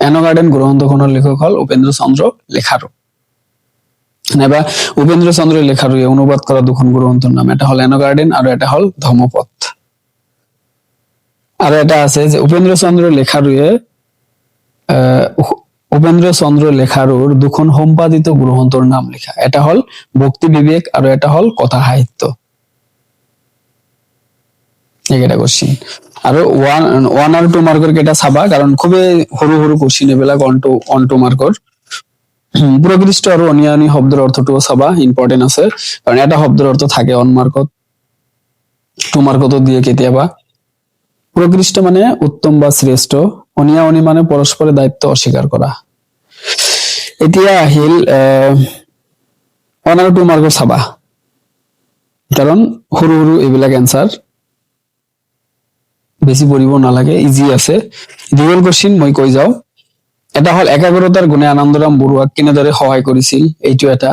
এন গাৰ্ডেন গ্ৰন্থখনৰ লেখক হল উপেন্দ্ৰ চন্দ্ৰ লেখাৰু। নাইবা উপেন্দ্ৰ চন্দ্ৰ লেখাৰুৱে অনুবাদ কৰা দুখন গ্ৰন্থৰ নাম, এটা হল এন গাৰ্ডেন আৰু এটা হল ধৰ্মপথ। আৰু এটা আছে যে উপেন্দ্ৰ চন্দ্ৰ লেখাৰুৱে উপেন্দ্ৰ চন্দ্ৰ লেখাৰুৰ দুখন সম্পাদিত গ্ৰন্থৰ নাম লিখা। এটা হল ভক্তি বিবেক আৰু এটা হল কথা সাহিত্য। এইকেইটা কোশ্চিন আৰু ওৱান আৰু 2 মাৰ্কৰ কেইটা চাবা, কাৰণ খুবেই সৰু সৰু কোশ্চিন এইবিলাক অন টু মাৰ্কৰ। প্ৰকৃষ্ট আৰু অনিয়নি শব্দৰ অৰ্থটোও চাবা, ইম্পৰ্টেন্ট আছে, কাৰণ এটা শব্দৰ অৰ্থ থাকে 1 মাৰ্কত, 2 মাৰ্কতো দিয়ে কেতিয়াবা। প্ৰকৃষ্ট মানে উত্তম বা শ্ৰেষ্ঠ, অনিয়নি মানে পৰস্পৰে দায়িত্ব অস্বীকাৰ কৰা। এতিয়া আহিল 1 আৰু 2 মাৰ্কৰ চাবা, কাৰণ সৰু সৰু এইবিলাক এনসাৰ, বেছি পঢ়িব নালাগে, ইজি আছে। দীঘল কোশ্চিন মই কৈ যাও। এটা হল একাগ্ৰতাৰ গুণে আনন্দৰাম বৰুৱাক কেনেদৰে সহায় কৰিছিল, এইটো এটা।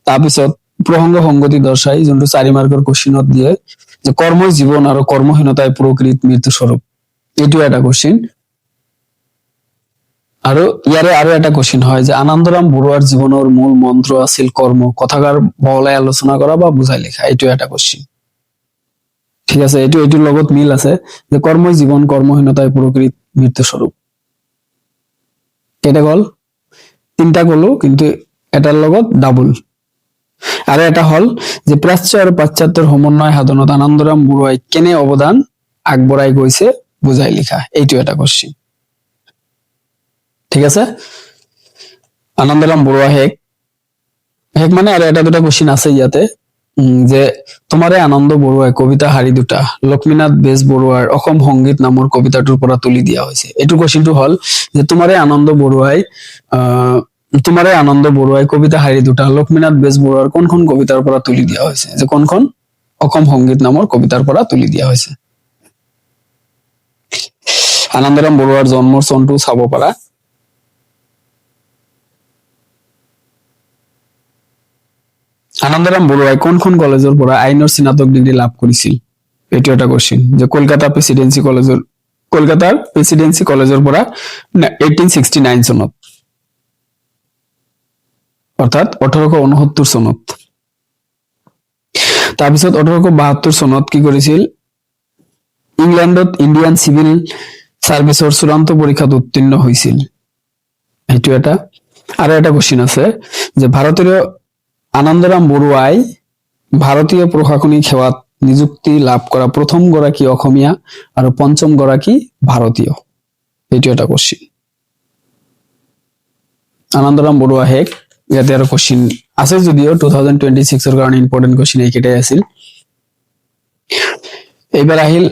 তাৰপিছত প্ৰসংগ সংগতি দৰ্শাই, যোনটো 4 মাৰ্কৰ কোশ্চিনত দিয়ে, যে কৰ্মই জীৱন আৰু কৰ্মহীনতাই প্ৰকৃত মৃত্যু স্বৰূপ, এইটো এটা কোশ্চিন। আৰু ইয়াৰে আৰু এটা কোশ্চিন হয় যে আনন্দৰাম বৰুৱাৰ জীৱনৰ মূল মন্ত্ৰ আছিল কৰ্ম, কথাকাৰ বহলাই আলোচনা কৰা বা বুজাই লিখা, এইটো এটা কোশ্চিন। ঠিক আছে, এইটোৰ লগত মিল আছে, যে কৰ্মই জীৱন কৰ্মহীনতাই প্ৰকৃত মৃত্যু স্বৰূপ। কেইটা গল? 3টা গলো, কিন্তু এটাৰ লগত ডাবল। আৰু এটা হল যে প্ৰাচ্য আৰু পাশ্চাত্যৰ সমন্বয় সাধনত আনন্দৰাম বৰুৱাই কেনে অৱদান আগবঢ়াই গৈছে বুজাই লিখা, এইটো এটা কোশ্চিন। ঠিক আছে, আনন্দৰাম বৰুৱা শেষ মানে আৰু এটা দুটা কোশ্চিন আছে ইয়াতে, যে তোমাৰে আনন্দ বৰুৱাই কবিতা শাৰী দুটা লক্ষ্মীনাথ বেজবৰুৱাৰ অসম সংগীত নামৰ কবিতাটোৰ পৰা তুলি দিয়া হৈছে। এইটো কোশ্চিনটো হল যে তোমাৰে আনন্দ বৰুৱাই কবিতা শাৰী দুটা লক্ষ্মীনাথ বেজবৰুৱাৰ কোনখন কবিতাৰ পৰা তুলি দিয়া হৈছে, যে কোনখন? অসম সংগীত নামৰ কবিতাৰ পৰা তুলি দিয়া হৈছে। আনন্দৰাম বৰুৱাৰ জন্মৰ চনটো চাব পাৰা। আনন্দৰাম বৰুৱাই কোনখন কলেজৰ পৰা আইনৰ স্নাতক ডিগ্ৰী লাভ কৰিছিল, এইটো এটা কোশ্চিন। যে কলকাতাৰ প্ৰেসিডেন্সি কলেজৰ পৰা 1869 চনত, অৰ্থাৎ 1869 চনত। তাৰপিছত 1872 চনত কি কৰিছিল, ইংলেণ্ডত ইণ্ডিয়ান চিভিল সাৰ্ভিসৰ চূড়ান্ত পৰীক্ষাত উত্তীৰ্ণ হৈছিল, এইটো এটা। আৰু এটা কোশ্চিন আছে যে আনন্দৰাম বৰুৱাই ভাৰতীয় প্ৰশাসনিক সেৱাত নিযুক্তি লাভ কৰা প্ৰথম গৰাকী অসমীয়া আৰু পঞ্চম গৰাকী ভাৰতীয়, এইটো এটা কোশ্চিন। আনন্দৰাম বৰুৱা শেষ। ইয়াতে আৰু কোশ্চিন আছে যদিও 2026 কাৰণে ইম্পৰ্টেন্ট কোশ্চিন এইকেইটাই আছিল। এইবাৰ আহিল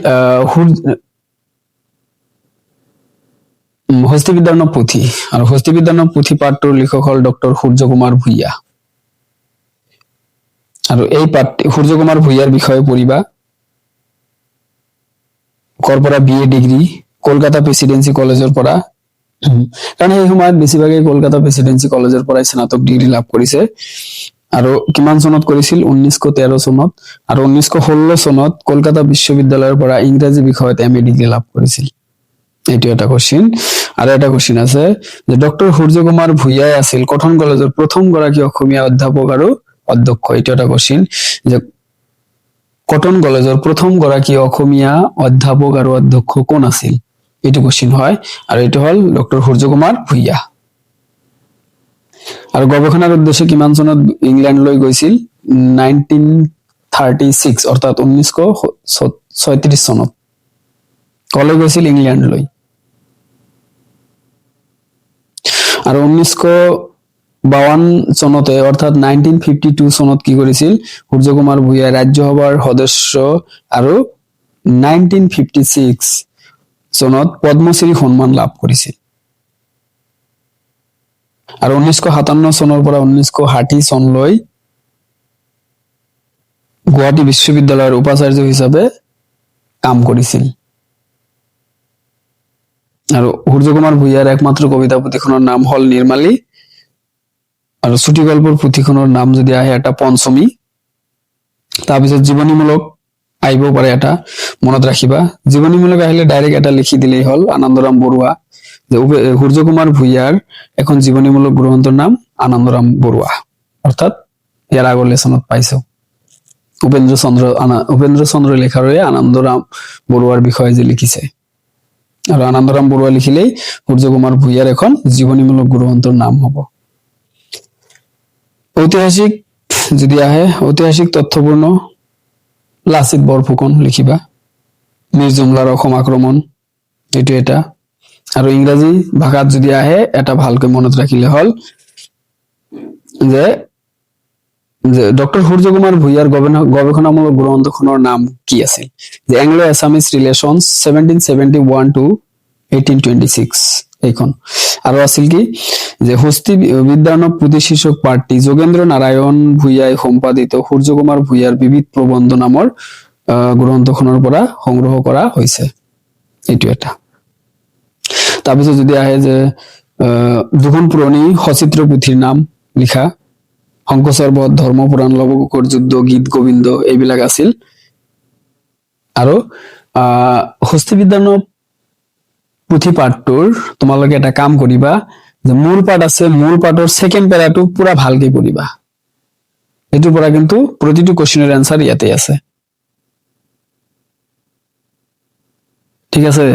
হস্তিবিদ্যাৰ্ণৱ পুথি, আৰু হস্তিবিদ্যাৰ্ণৱ পুথি পাঠটোৰ লিখক হল ডক্টৰ সূৰ্য কুমাৰ ভূঞা। আৰু এই সূৰ্য কুমাৰ ভূঞাৰ বিষয়ে পঢ়িবা। কৰ পৰা BA ডিগ্ৰী, কলকাতা প্ৰেসিডেন্সি কলেজৰ পৰা, কাৰণ সেই সময়ত বেছিভাগে কলকাতা প্ৰেসিডেন্সি কলেজৰ পৰাই স্নাতক ডিগ্ৰী লাভ কৰিছে। আৰু কিমান চনত কৰিছিল? 1913 চনত। আৰু 1916 চনত কলকাতা বিশ্ববিদ্যালয়ৰ পৰা ইংৰাজী বিষয়ত MA ডিগ্ৰী লাভ কৰিছিল, এইটো এটা কোশ্চিন। আৰু এটা কোশ্চিন আছে যে ডক্টৰ সূৰ্য কুমাৰ ভূঞাই আছিল কটন কলেজৰ প্ৰথম গৰাকী অসমীয়া অধ্যাপক আৰু অধ্যক্ষ, এইটো এটা কোশ্চিন। যে কটন কলেজৰ প্ৰথম গৰাকী অসমীয়া অধ্যাপক আৰু অধ্যক্ষ কোন আছিল, এইটো কোশ্চিন হয়। আৰু এইটো হল ডক্টৰ সূৰ্য কুমাৰ ভূঞা। আৰু গৱেষণাৰ উদ্দেশ্যে কিমান চনত ইংলেণ্ডলৈ গৈছিল? 1936, অৰ্থাৎ 1936 চনত। কলৈ গৈছিল? ইংলেণ্ডলৈ। আৰু 1952 চনতে, অৰ্থাৎ 1952 চনত কি কৰিছিল সূৰ্য কুমাৰ ভূঞাই ৰাজ্যসভাৰ সদস্য, আৰু 1956 চনত পদ্মশ্ৰী সন্মান লাভ কৰিছিল। আৰু 1957 চনৰ পৰা 1960 চনলৈ গুৱাহাটী বিশ্ববিদ্যালয়ৰ উপাচাৰ্য হিচাপে কাম কৰিছিল। আৰু সূৰ্য কুমাৰ ভূঞাৰ একমাত্ৰ কবিতা পুথিখনৰ নাম হল নিৰ্মালী। আৰু চুটি গল্পৰ পুথিখনৰ নাম যদি আহে, এটা পঞ্চমী। তাৰপিছত জীৱনীমূলক আহিব পাৰে, এটা মনত ৰাখিবা। জীৱনীমূলক আহিলে ডাইৰেক্ট এটা লিখি দিলেই হল, আনন্দৰাম বৰুৱা। যে সূৰ্য কুমাৰ ভূঞাৰ এখন জীৱনীমূলক গ্ৰন্থৰ নাম আনন্দৰাম বৰুৱা, অৰ্থাৎ ইয়াৰ আগৰ লেচনত পাইছো। উপেন্দ্ৰ চন্দ্ৰ লেখাৰুৱে আনন্দৰাম বৰুৱাৰ বিষয়ে যে লিখিছে, আৰু আনন্দৰাম বৰুৱা লিখিলেই সূৰ্য কুমাৰ ভূঞাৰ এখন জীৱনীমূলক গ্ৰন্থৰ নাম হ'ব। ঐতিহাসিক যদি আহে, ঐতিহাসিক তথ্যপূৰ্ণ লাচিত বৰফুকন লিখিবা। মীৰ জুমলাৰ অসম আক্ৰমণ, এইটো এটা। আৰু ইংৰাজী ভাষাত যদি আহে, এটা ভালকৈ মনত ৰাখিলে হ'ল যে ডক্টৰ সূৰ্য কুমাৰ ভূঞাৰ গৱেষণামূলক গ্ৰন্থখনৰ নাম কি আছিল? যে এংলো এছামিজ ৰিলেশ্যনছ 1771 to 1826 এইখন। আৰু আছিল কি যে হস্তি বিদ্যানব পুথি শীৰ্ষক পাঠটি যোগেন্দ্ৰ নাৰায়ণ ভূঞাই সম্পাদিত সূৰ্য কুমাৰ ভূঞাৰ বিবিধ প্ৰবন্ধ নামৰ গ্ৰন্থখনৰ পৰা সংগ্ৰহ কৰা হৈছে, এইটো এটা। তাৰপিছত যদি আহে যে দুখন পুৰণি সচিত্ৰ পুথিৰ নাম লিখা, শংকচৰ বধ, ধৰ্মপুৰাণ, লৱকুশৰ যুদ্ধ, গীত গোবিন্দ এইবিলাক আছিল। আৰু হস্তি বিদ্যানব পুথি পাঠটোৰ তোমালোকে এটা কাম কৰিবা যে মূল পাঠ আছে, মূল পাঠৰ ছেকেণ্ড পেৰাটো পুৰা ভালকে পঢ়িবা। এইটোৰ পৰা কিন্তু প্ৰতিটো কোৱেশ্চনৰ এনসাৰ ইয়াতে আছে, ঠিক আছে।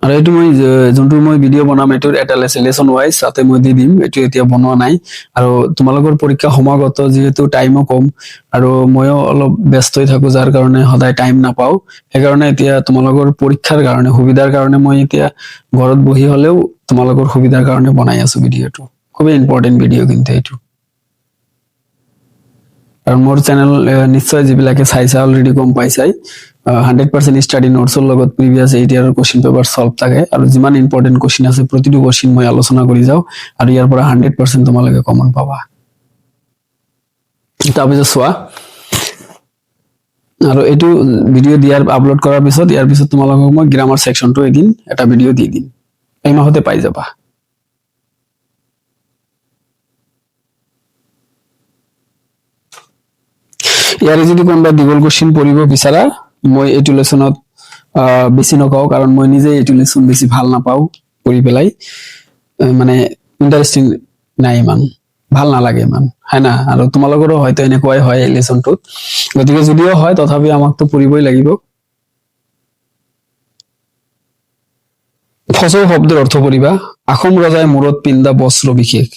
আৰু এইটো মই যোনটো মই ভিডিঅ' বনাম এইটোৰ এটা লেচন ৱাইজ তাতে মই দি দিম, এইটো এতিয়া বনোৱা নাই। আৰু তোমালোকৰ পৰীক্ষা সমাগত, যিহেতু টাইমো কম আৰু ময়ো অলপ ব্যস্ত হৈ থাকো, যাৰ কাৰণে সদায় টাইম নাপাও, সেইকাৰণে এতিয়া তোমালোকৰ পৰীক্ষাৰ কাৰণে সুবিধাৰ কাৰণে মই এতিয়া ঘৰত বহি হলেও তোমালোকৰ সুবিধাৰ কাৰণে বনাই আছো ভিডিঅ'টো। খুবেই ইম্পৰ্টেন্ট ভিডিঅ' কিন্তু এইটো। আৰু মোৰ চেনেল নিশ্চয় যিবিলাকে চাইছা অলৰেডি গম পাইছাই, 100% ষ্টাডি নোটছৰ লগত প্ৰিভিয়াছ 8 ইয়াৰৰ কোৱেশ্চন পেপাৰ সলভ থাকে। আৰু যিমান ইম্পৰ্টেন্ট কোৱেশ্চন আছে প্ৰতিটো কোৱেশ্চন মই আলোচনা কৰি যাওঁ, আৰু ইয়াৰ পৰা 100% তোমালোকে কমন পাবা। তাৰপিছত চোৱা, আৰু এইটো ভিডিঅ' দিয়াৰ আপলোড কৰাৰ পিছত ইয়াৰ পিছত তোমালোকক মই গ্ৰামাৰ সেকশনটো এদিন এটা ভিডিঅ' দি দিম, এই মাহতে পাই যাবা। ইয়াৰে যদি কোনোবা দীঘল কোৱেশ্চন পঢ়িব বিচাৰা, মই এইটো লেচনত বেছি নকওঁ, কাৰণ মই নিজে এইটো লেচন বেছি ভাল নাপাওঁ পঢ়ি পেলাই, মানে ইণ্টাৰেষ্টিং নাই, ইমান ভাল নালাগে ইমান, হয় না। আৰু তোমালোকৰো হয়তো এনেকুৱাই হয় এই লেচনটোত, গতিকে যদিও হয় তথাপি আমাকতো পঢ়িবই লাগিব। ফচৌ শব্দৰ অৰ্থ পঢ়িবা। আহোম ৰজাই মূৰত পিন্ধা বস্ত্ৰ বিশেষ,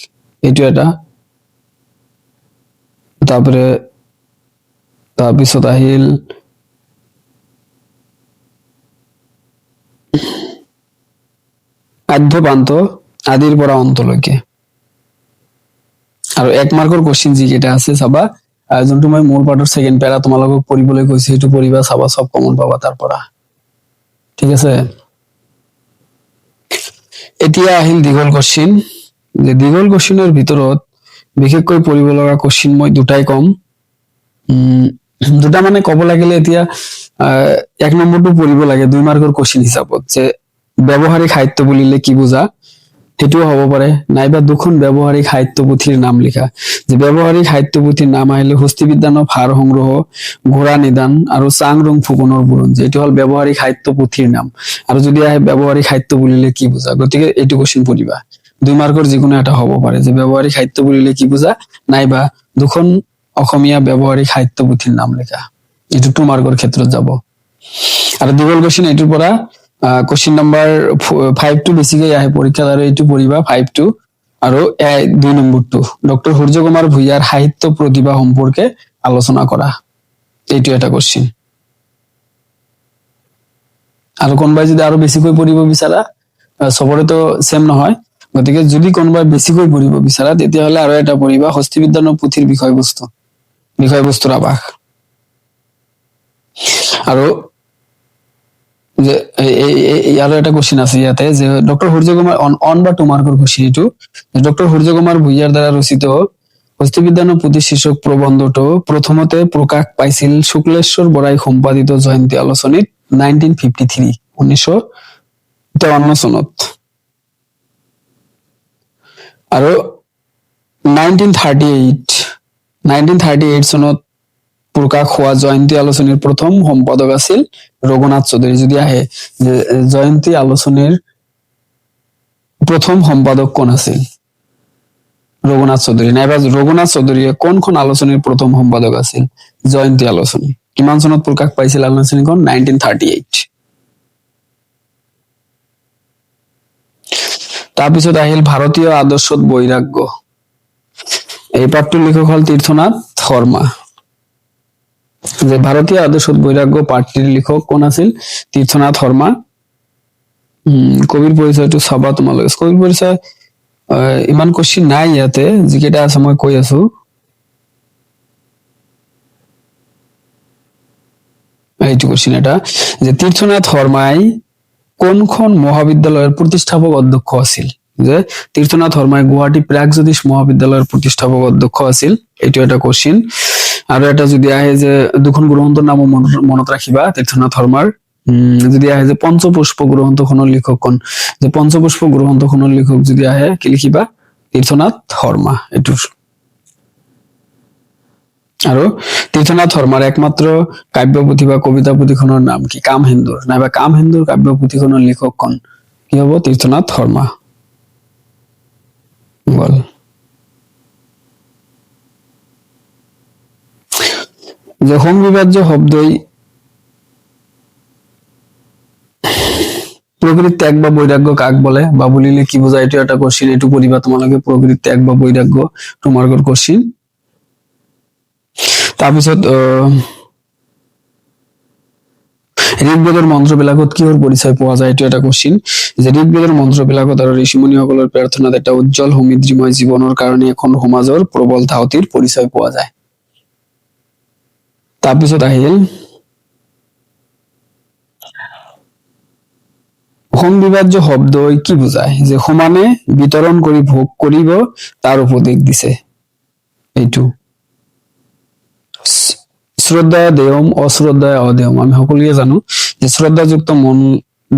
এইটো এটা। তাৰপিছত আহিল আদ্যপান্ত আদিৰ পৰা অন্তলৈকে। আৰু 1 মাৰ্কৰ কোৱেশ্চন যিকেইটা আছে চাবা, যোনটো মই মূল পাঠৰ ছেকেণ্ড পেৰা তোমালোকক পঢ়িবলৈ কৈছো সেইটো পঢ়িবা, চাবা সব কমন পাবা তাৰ পৰা, ঠিক আছে। এতিয়া আহিল দীঘল কোৱেশ্চন। যে দীঘল কোৱেশ্চনৰ ভিতৰত বিশেষকৈ পঢ়িব লগা কোৱেশ্চন মই দুটাই কম। দুটা মানে কব লাগিলে এতিয়া 1 নম্বৰটো পঢ়িব লাগে 2 মাৰ্কৰ কোৱেশ্চন হিচাপত, যে ব্যৱহাৰিক সাহিত্য বুলিলে কি বুজা, সেইটোও হ'ব পাৰে। নাইবা দুখন ব্যৱহাৰিক সাহিত্য পুথিৰ নাম লিখা। যে ব্যৱহাৰিক সাহিত্য পুথিৰ নাম আহিলে হস্তি বিদ্যানব সাৰ সংগ্ৰহ, ঘোঁৰা নিদান আৰু চাং ৰং ফুকনৰ বুৰঞ্জী, এইটো হ'ল ব্যৱহাৰিক সাহিত্য পুথিৰ নাম। আৰু যদি আহে ব্যৱহাৰিক সাহিত্য বুলিলে কি বুজা, গতিকে এইটো কোৱেশ্চন পঢ়িবা। 2 মাৰ্কৰ যিকোনো এটা হ'ব পাৰে, যে ব্যৱহাৰিক সাহিত্য বুলিলে কি বুজা, নাইবা দুখন অসমীয়া ব্যৱহাৰিক সাহিত্য পুথিৰ নাম লিখা, এইটো 2 মাৰ্কৰ ক্ষেত্ৰত যাব। আৰু দীঘল কোৱেশ্চন এইটোৰ পৰা কোৱেশ্চন নম্বৰ 5 টো বেছিকৈ আহে পৰীক্ষাত, আৰু এইটো পঢ়িবা 5 টো। আৰু 2 নম্বৰটো ডক্টৰ সূৰ্য কুমাৰ ভূঞাৰ সাহিত্য প্ৰতিভা সম্পৰ্কে আলোচনা কৰা, এইটো এটা কোৱেশ্চন। আৰু কোনোবাই যদি আৰু বেছিকৈ পঢ়িব বিচাৰা, চবৰেতো সেম নহয়, গতিকে যদি কোনোবাই বেছিকৈ পঢ়িব বিচাৰা তেতিয়াহলে আৰু এটা পঢ়িবা হস্তি বিদ্যানব পুথিৰ বিষয়বস্তুৰ আভাস। আৰু যে আৰু এটা কোৱেশ্চন আছে ইয়াতে, যে ডক্টৰ সূৰ্য কুমাৰ অন বা 2 মাৰ্কৰ কোৱেশ্চন এইটো, ডক্টৰ সূৰ্য কুমাৰ ভূঞাৰ দ্বাৰা ৰচিত হস্তি বিদ্যানব পুথি শীৰ্ষক প্ৰবন্ধটো প্ৰথমতে প্ৰকাশ পাইছিল শুক্লেশ্বৰ বৰাই সম্পাদিত জয়ন্তী আলোচনীত 1953 1953 চনত। আৰু 1938 চনত প্ৰকাশ হোৱা জয়ন্তী আলোচনীৰ প্ৰথম সম্পাদক আছিল ৰঘুনাথ চৌধুৰী। যদি আহে যে জয়ন্তী আলোচনীৰ প্ৰথম সম্পাদক কোন আছিল, ৰঘুনাথ চৌধুৰী। নাইবা ৰঘুনাথ চৌধুৰীয়ে কোনখন আলোচনীৰ প্ৰথম সম্পাদক আছিল, জয়ন্তী আলোচনী। কিমান চনত প্ৰকাশ পাইছিল আলোচনীখন, 1938। তাৰপিছত আহিল ভাৰতীয় আদৰ্শত বৈৰাগ্য। এই পাঠটোৰ লিখক হল তীৰ্থনাথ শৰ্মা। যে ভাৰতীয় আদৰ্শত বৈৰাগ্য পাঠটিৰ লিখক কোন আছিল? তীৰ্থনাথ শৰ্মা। কবিৰ পৰিচয়টো চাবা তোমালোকে। কবিৰ পৰিচয় ইমান কোশ্চিন নাই ইয়াতে, যিকেইটা আছে মই কৈ আছো। এইটো কোশ্চিন এটা, যে তীৰ্থনাথ শৰ্মাই কোনখন মহাবিদ্যালয়ৰ প্ৰতিষ্ঠাপক অধ্যক্ষ আছিল? যে তীৰ্থনাথ শৰ্মাই গুৱাহাটী প্ৰাগজ্যোতিষ মহাবিদ্যালয়ৰ প্ৰতিষ্ঠাপক অধ্যক্ষ আছিল। এইটো এটা কোশ্চিন। আৰু এটা যদি আহে যে দুখন গ্ৰন্থৰ নামো মনত ৰাখিবা তীৰ্থনাথ শৰ্মাৰ। যদি আহে যে পঞ্চপুষ্প গ্ৰন্থখনৰ লিখক কোন? যে পঞ্চপুষ্প গ্ৰন্থখনৰ লিখক যদি আহে কি লিখিবা? তীৰ্থনাথ শৰ্মা এইটোৰ। আৰু তীৰ্থনাথ শৰ্মাৰ একমাত্ৰ কাব্যপুথি বা কবিতা পুথিখনৰ নাম কি? কামহিন্দুৰ। নাইবা কামহিন্দুৰ কাব্যপুথিখনৰ লিখক কোন? কি হব? তীৰ্থনাথ শৰ্মা। বল। যে সংবিভাজ্য শব্দই প্রকৃতির ত্যাগ বা বৈরাগ্য কাক বলে বা বুলিলে কি বোঝায়? এটা একটা কোশ্চিন, একটু পড়িবা তোমালোকে। প্রকৃতির ত্যাগ বা বৈরাগ্য তোমালোকৰ কোশ্চিন। তাৰপিছত ঋগ্বেদৰ মন্ত্ৰবিলাকত কিহৰ পৰিচয় পোৱা যায়? এইটো এটা কোশ্চিন। যে ঋগ্বেদৰ মন্ত্ৰবিলাকত আৰু ঋষিমুনিসকলৰ প্ৰাৰ্থনাত এটা উজ্জ্বল সমৃদ্ধিময় জীৱনৰ কাৰণে এখন সমাজৰ প্ৰবল ধাউতিৰ পৰিচয় পোৱা যায়। তাৰপিছত আহিল সংবিভাজ্য শব্দই কি বুজায়? যে সমানে বিতৰণ কৰি ভোগ কৰিব তাৰ উপদেশ দিছে। এইটো শ্ৰদ্ধা দেয়ম অশ্ৰদ্ধা অদেয়ম। আমি সকলোৱে জানো যে শ্ৰদ্ধাযুক্ত মন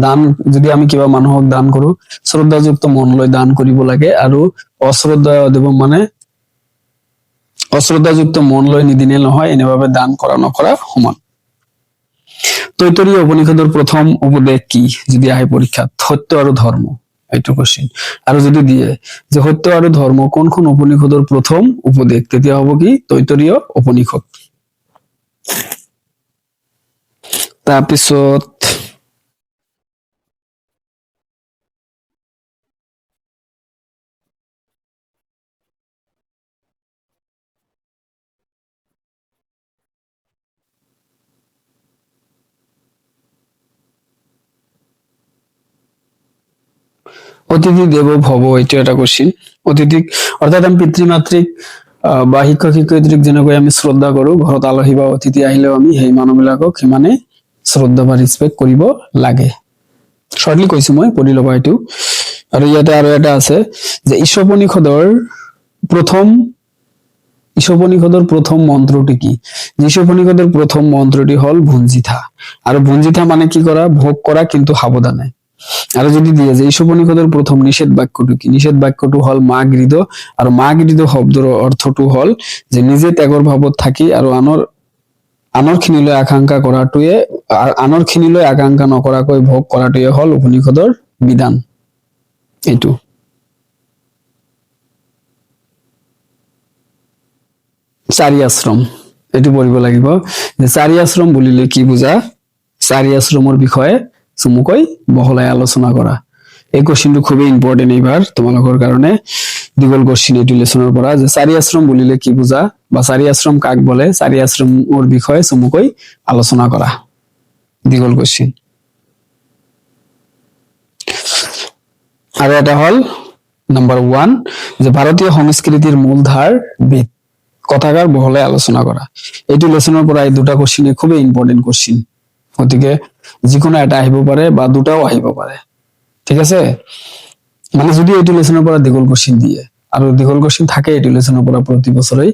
দান, যদি আমি কিবা মানুহক দান কৰো, শ্ৰদ্ধাযুক্ত মন লৈ দান কৰিব লাগে। আৰু অশ্ৰদ্ধা অদেয়ম মানে অশ্ৰদ্ধাযুক্ত মন লৈ নিদিনে নহয়, এনেভাবে দান কৰা নকৰা সমান। তৈতৰীয় উপনিষদৰ প্ৰথম উপদেশ কি? যদি আহে পৰীক্ষাত, সত্য আৰু ধৰ্ম। এইটো কোশ্চিন। আৰু যদি দিয়ে যে সত্য আৰু ধৰ্ম কোনখন উপনিষদৰ প্ৰথম উপদেশ, তেতিয়া হব কি? তৈতৰীয় উপনিষদ। তাৰপিছত অতিথি দেৱ ভৱ, এইটো এটা কোশ্চিন। অতিথিক অৰ্থাৎ আমি পিতৃ মাতৃক বা শিক্ষক শিক্ষয়িত্ৰীক যেনেকৈ আমি শ্ৰদ্ধা কৰো, ঘৰত আলহী বা অতিথি আহিলেও আমি সেই মানুহবিলাকক সিমানে শ্ৰদ্ধা বা ৰেচপেক্ট কৰিব লাগে। শৰ্টলি কৈছো মই, পঢ়ি ল'বা এইটো। আৰু ইয়াতে আৰু এটা আছে যে ঈশোপনিষদৰ প্ৰথম মন্ত্ৰটি কি? ঈশোপনিষদৰ প্ৰথম মন্ত্ৰটি হল ভুঞ্জিথা। আৰু ভুঞ্জিথা মানে কি কৰা? ভোগ কৰা কিন্তু সাৱধানে। আৰু যদি দিয়ে যে ঈশোপনিষদৰ প্ৰথম নিষেধ বাক্যটো কি? নিষেধ বাক্যটো হল মা গৃহীত। আৰু মা গৃহীত শব্দৰ অৰ্থটো হল যে নিজে ত্যাগৰ ভাৱত থাকি আৰু আনৰ খিনিলৈ আকাংক্ষা নকৰাকৈ ভোগ কৰাটোৱে হল উপনিষদৰ বিধান। এইটো চাৰি আশ্ৰম, এইটো পঢ়িব লাগিব। যে চাৰি আশ্ৰম বুলিলে কি বুজা? চাৰি আশ্ৰমৰ বিষয়ে চমুকৈ বহলাই আলোচনা কৰা। এই কোশ্চিনটো খুবেই ইম্পৰ্টেন্ট এইবাৰ তোমালোকৰ কাৰণে। দীঘল কোশ্চিন এইটো লেচনৰ পৰা। যে চাৰি আশ্ৰম বুলিলে কি বুজা বা চাৰি আশ্ৰম কাক বলে? চাৰি আশ্ৰমৰ বিষয়ে চমুকৈ আলোচনা কৰা। দীঘল কোশ্চিন। আৰু এটা হল নাম্বাৰ 1, যে ভাৰতীয় সংস্কৃতিৰ মূলধাৰ বেদ। কথাকাৰ বহলাই আলোচনা কৰা। এইটো লেচনৰ পৰা এই দুটা কোশ্চিন খুবেই ইম্পৰ্টেন্ট কোশ্চিন। গতিকে যিকোনো এটা আহিব পাৰে বা দুটাও আহিব পাৰে। ঠিক আছে? মানে যদি এইটো লেচনৰ পৰা দীঘল কোশ্চিন দিয়ে, আৰু দীঘল কোশ্চিন থাকে এইটো লেচনৰ পৰা প্ৰতি বছৰেই।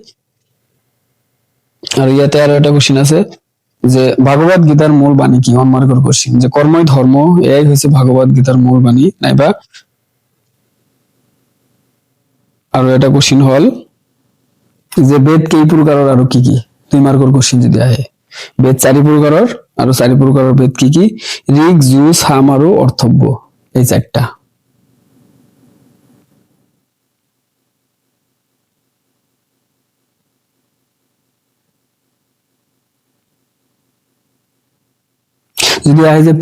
আৰু ইয়াতে আৰু এটা কোশ্চিন আছে যে ভাগৱত গীতাৰ মূল বাণী কি? 1 মাৰ্কৰ কোশ্চিন। যে কৰ্মই ধৰ্ম, এয়াই হৈছে ভাগৱত গীতাৰ মূল বাণী। নাইবা আৰু এটা কোশ্চিন হল যে বেদ কেই প্ৰকাৰৰ আৰু কি কি? 2 মাৰ্কৰ কোশ্চিন যদি আহে। বেদ 4 প্ৰকাৰৰ, আৰু 4 প্ৰকাৰৰ বেদ কি কি? ঋক, যুজ, সাম আৰু অৰ্থব্য, এই 4টা। যদি আহে যে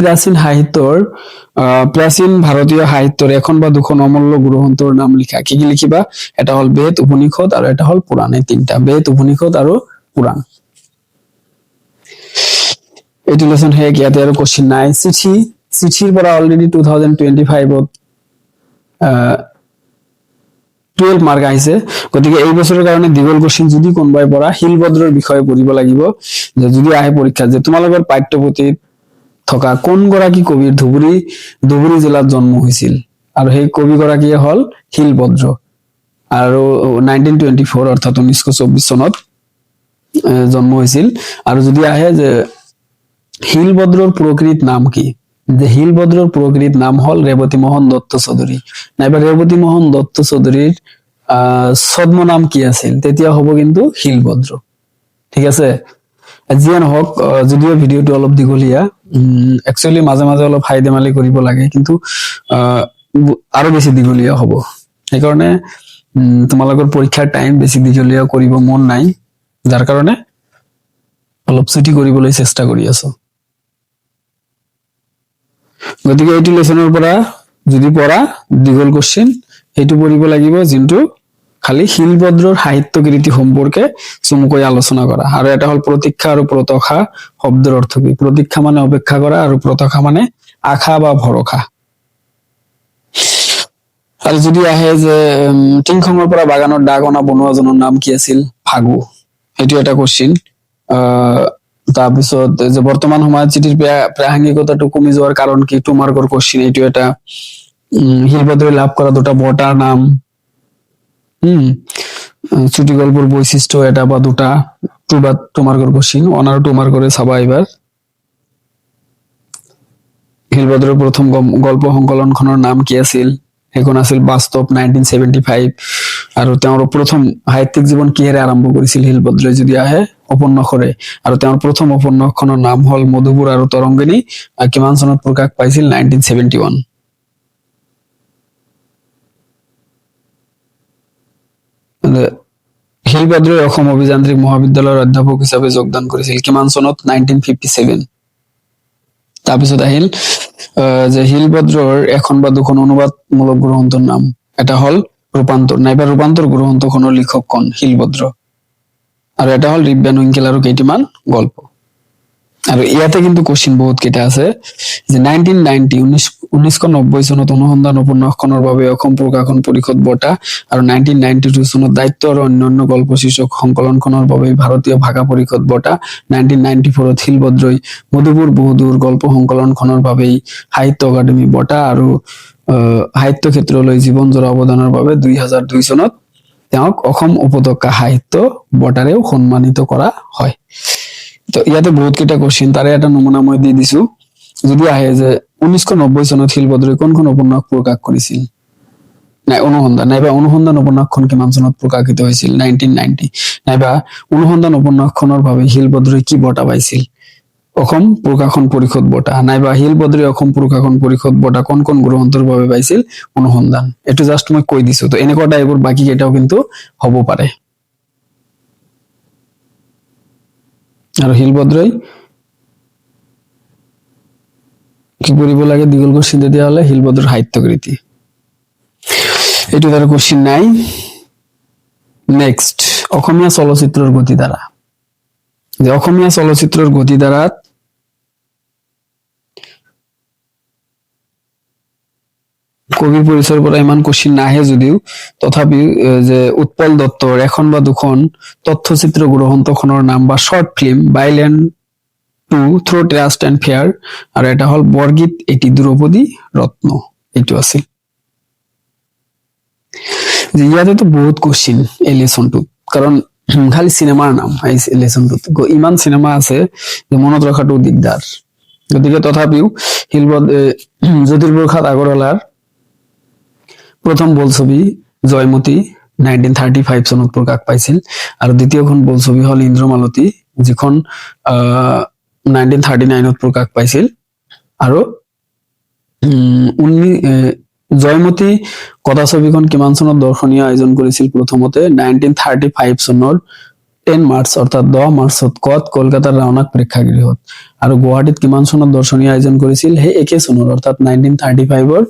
প্ৰাচীন ভাৰতীয় সাহিত্যৰ এখন বা দুখন অমূল্য গ্ৰন্থৰ নাম লিখা, কি কি লিখিবা? এটা হল বেদ, উপনিষদ আৰু এটা হল পুৰাণ। এই তিনটা, বেদ, উপনিষদ আৰু পুৰাণ। এইটো লেসন শেষ, ইয়াতে আৰু কোশ্চিন নাই। চিঠিৰ পৰা অলৰেডি 2025ত 12 মাৰ্ক আহিছে, গতিকে এই বছৰৰ কাৰণে দীঘল কোশ্চিন যদি কোনোবাই পৰা শিলভদ্ৰৰ বিষয়ে পঢ়িব লাগিব। যে যদি আহে পৰীক্ষাত যে তোমালোকৰ পাঠ্যপুথিত থকা কোন গৰাকী কবিৰ ধুবুৰী জিলাত জন্ম হৈছিল, আৰু সেই কবিগৰাকীয়ে হল শিলভদ্ৰ, আৰু 1924 অৰ্থাৎ 1924 চনত জন্ম হৈছিল। আৰু যদি আহে যে শিলভদ্ৰৰ প্ৰকৃত নাম কি, যে শিলভদ্ৰৰ প্ৰকৃত নাম হল ৰেৱতী মোহন দত্ত চৌধুৰী, নাইবা ৰেৱতী মোহন দত্ত চৌধুৰীৰ ছদ্ম নাম কি আছিল, তেতিয়া হ'ব কিন্তু শিলভদ্ৰ। ঠিক আছে, যিয়ে নহওক, যদিও ভিডিঅ'টো অলপ দীঘলীয়া, একচুৱেলি মাজে মাজে অলপ হাই ধেমালি কৰিব লাগে, কিন্তু আৰু বেছি দীঘলীয়া হ'ব। সেইকাৰণে তোমালোকৰ পৰীক্ষাৰ টাইম বেছি দীঘলীয়া কৰিব মন নাই, যাৰ কাৰণে অলপ ছুটি কৰিবলৈ চেষ্টা কৰি আছো। গতিকে এইটো লেসনৰ পৰা যদি পৰা দীঘল কোশ্চিন সেইটো পঢ়িব লাগিব, যোনটো খালি শিলভদ্ৰৰ সাহিত্য কৃতি সম্পৰ্কে চমুকৈ আলোচনা কৰা। আৰু এটা হল প্ৰতীক্ষা আৰু প্ৰতখা শব্দৰ অৰ্থ কি? প্ৰতীক্ষা মানে অপেক্ষা কৰা, আৰু প্ৰতখা মানে আশা বা ভৰসা। আৰু যদি আহে যে টিংখঙৰ পৰা বাগানৰ দাগ অনা বনুৱাজনৰ নাম কি আছিল? ফাগু। সেইটো এটা কোশ্চিন। তাৰপিছত যে বৰ্তমান সময়ত চিঠিৰ প্ৰাসংগিকতাটো কমি যোৱাৰ কাৰণ কি? 2 মাৰ্কৰ কোশ্চিন এইটো এটা। শিলভদ্ৰই লাভ কৰা দুটা বঁটাৰ নাম, চুটি গল্পৰ বৈশিষ্ট্য এটা বা দুটা, 2 মাৰ্কৰ কোশ্চিন। 1 আৰু 2 মাৰ্কৰে চাবা এইবাৰ। শিলভদ্ৰৰ প্ৰথম গল্প সংকলনখনৰ নাম কি আছিল? সেইখন আছিল বাস্তৱ, 1975। আৰু তেওঁৰ প্ৰথম সাহিত্যিক জীৱন কিহেৰে আৰম্ভ কৰিছিল শিলভদ্ৰই? যদি আহে উপন্যাসৰে। আৰু তেওঁৰ প্ৰথম উপন্যাসখনৰ নাম হল মধুপুৰ আৰু তৰংগিনী, কিমান চনত প্ৰকাশ পাইছিল? 1971। শিলভদ্ৰই অসম অভিযান্ত্ৰিক মহাবিদ্যালয়ৰ অধ্যাপক হিচাপে যোগদান কৰিছিল, কিমান চনত? 1957। তাৰপিছত আহিল যে শিলভদ্ৰৰ এখন বা দুখন অনুবাদমূলক গ্ৰন্থৰ নাম। এটা হল ৰূপান্তৰ, নাইবা ৰূপান্তৰ গ্ৰন্থখনৰ লিখক কোন? শিলভদ্ৰ। আৰু এটা হল ৰিব্যান উইংকেল আৰু কেইটামান গল্প। আৰু ইয়াতে কিন্তু কোশ্চিন বহুত কেইটা আছে, যে 1990 চনত অনুসন্ধান উপন্যাসখনৰ বাবে অসম প্ৰকাশন পৰিষদ বঁটা, আৰু 1992 চনত দায়িত্ব আৰু অন্যান্য গল্প শীৰ্ষক সংকলনখনৰ বাবে ভাৰতীয় ভাষা পৰিষদ বঁটা, 1994ত শিলভদ্ৰই মধুপুৰ বহুদূৰ গল্প সংকলনখনৰ বাবে সাহিত্য একাডেমী বঁটা, আৰু সাহিত্য ক্ষেত্ৰলৈ জীৱনজোৰা অৱদানৰ বাবে 2002 চনত তেওঁক অসম উপত্যকা সাহিত্য বঁটাৰেও সন্মানিত কৰা হয়। তো ইয়াতে বহুত কেইটা কোশ্চিন, তাৰে এটা নমুনা মই দি দিছো। যদি আহে যে 1990 চনত শিলভদ্ৰই কোনখন উপন্যাস প্ৰকাশ কৰিছিল? অনুসন্ধান, নাইবা অনুসন্ধান উপন্যাসখন কিমান চনত প্ৰকাশিত হৈছিল? 1990। নাইবা অনুসন্ধান উপন্যাসখনৰ বাবে শিলভদ্ৰই কি বঁটা পাইছিল? অসম প্ৰকাশন পৰিষদ বঁটা। নাইবা শিলভদ্ৰই অসম প্ৰকাশন পৰিষদ বঁটা কোন কোন গ্ৰন্থৰ বাবে পাইছিল? অনুসন্ধান। এইটো জাষ্ট মই কৈ দিছো। তো এনেকুৱা টাইপৰ বাকী কেইটাও কিন্তু হ'ব পাৰে। আৰু শিলভদ্ৰই কি কৰিব লাগে দীঘল কোশ্চিন? তেতিয়াহ'লে শিলভদ্ৰৰ সাহিত্য কৃতি, এইটো তাৰ কোশ্চিন নাই। নেক্সট, অসমীয়া চলচ্চিত্ৰৰ গতিধাৰা। যে অসমীয়া চলচ্চিত্ৰৰ গতিধাৰাত কবিৰ পৰিচয়ৰ পৰা ইমান কোশ্চিন নাহে যদিও, তথাপিও যে উৎপল দত্তৰ এখন বা দুখন তথ্যচিত্ৰ গ্ৰন্থখনৰ নাম বা short film, bylane 2, through trust and fair, আৰু এটা হল বৰগীত, এটি দ্ৰৌপদী ৰত্ন। এইটো আছিল। ইয়াতেতো বহুত কোশ্চিন এই লেসনটোত, কাৰণ খালি চিনেমাৰ নাম এই লেসনটোত ইমান চিনেমা আছে যে মনত ৰখাটো দিগদাৰ। গতিকে তথাপিও জ্যোতিপ্ৰসাদ আগৰৱালাৰ প্ৰথম বোলছবি জয়মতী 1935 চনত প্ৰকাশ পাইছিল, আৰু দ্বিতীয়খন বোলছবি হল ইন্দ্ৰমালতী, যিখন 1939ত প্ৰকাশ পাইছিল। আৰু জয়মতী কথাছবিখন কিমান চনত দৰ্শনীয় আয়োজন কৰিছিল? প্ৰথমতে 1935 চনৰ 10 মাৰ্চ অৰ্থাৎ 10 মাৰ্চত কলকাতাৰ ৰাওনাক প্ৰেক্ষাগৃহত। আৰু গুৱাহাটীত কিমান চনত দৰ্শনী আয়োজন কৰিছিল সেই একে চনৰ অৰ্থাৎ 1935ৰ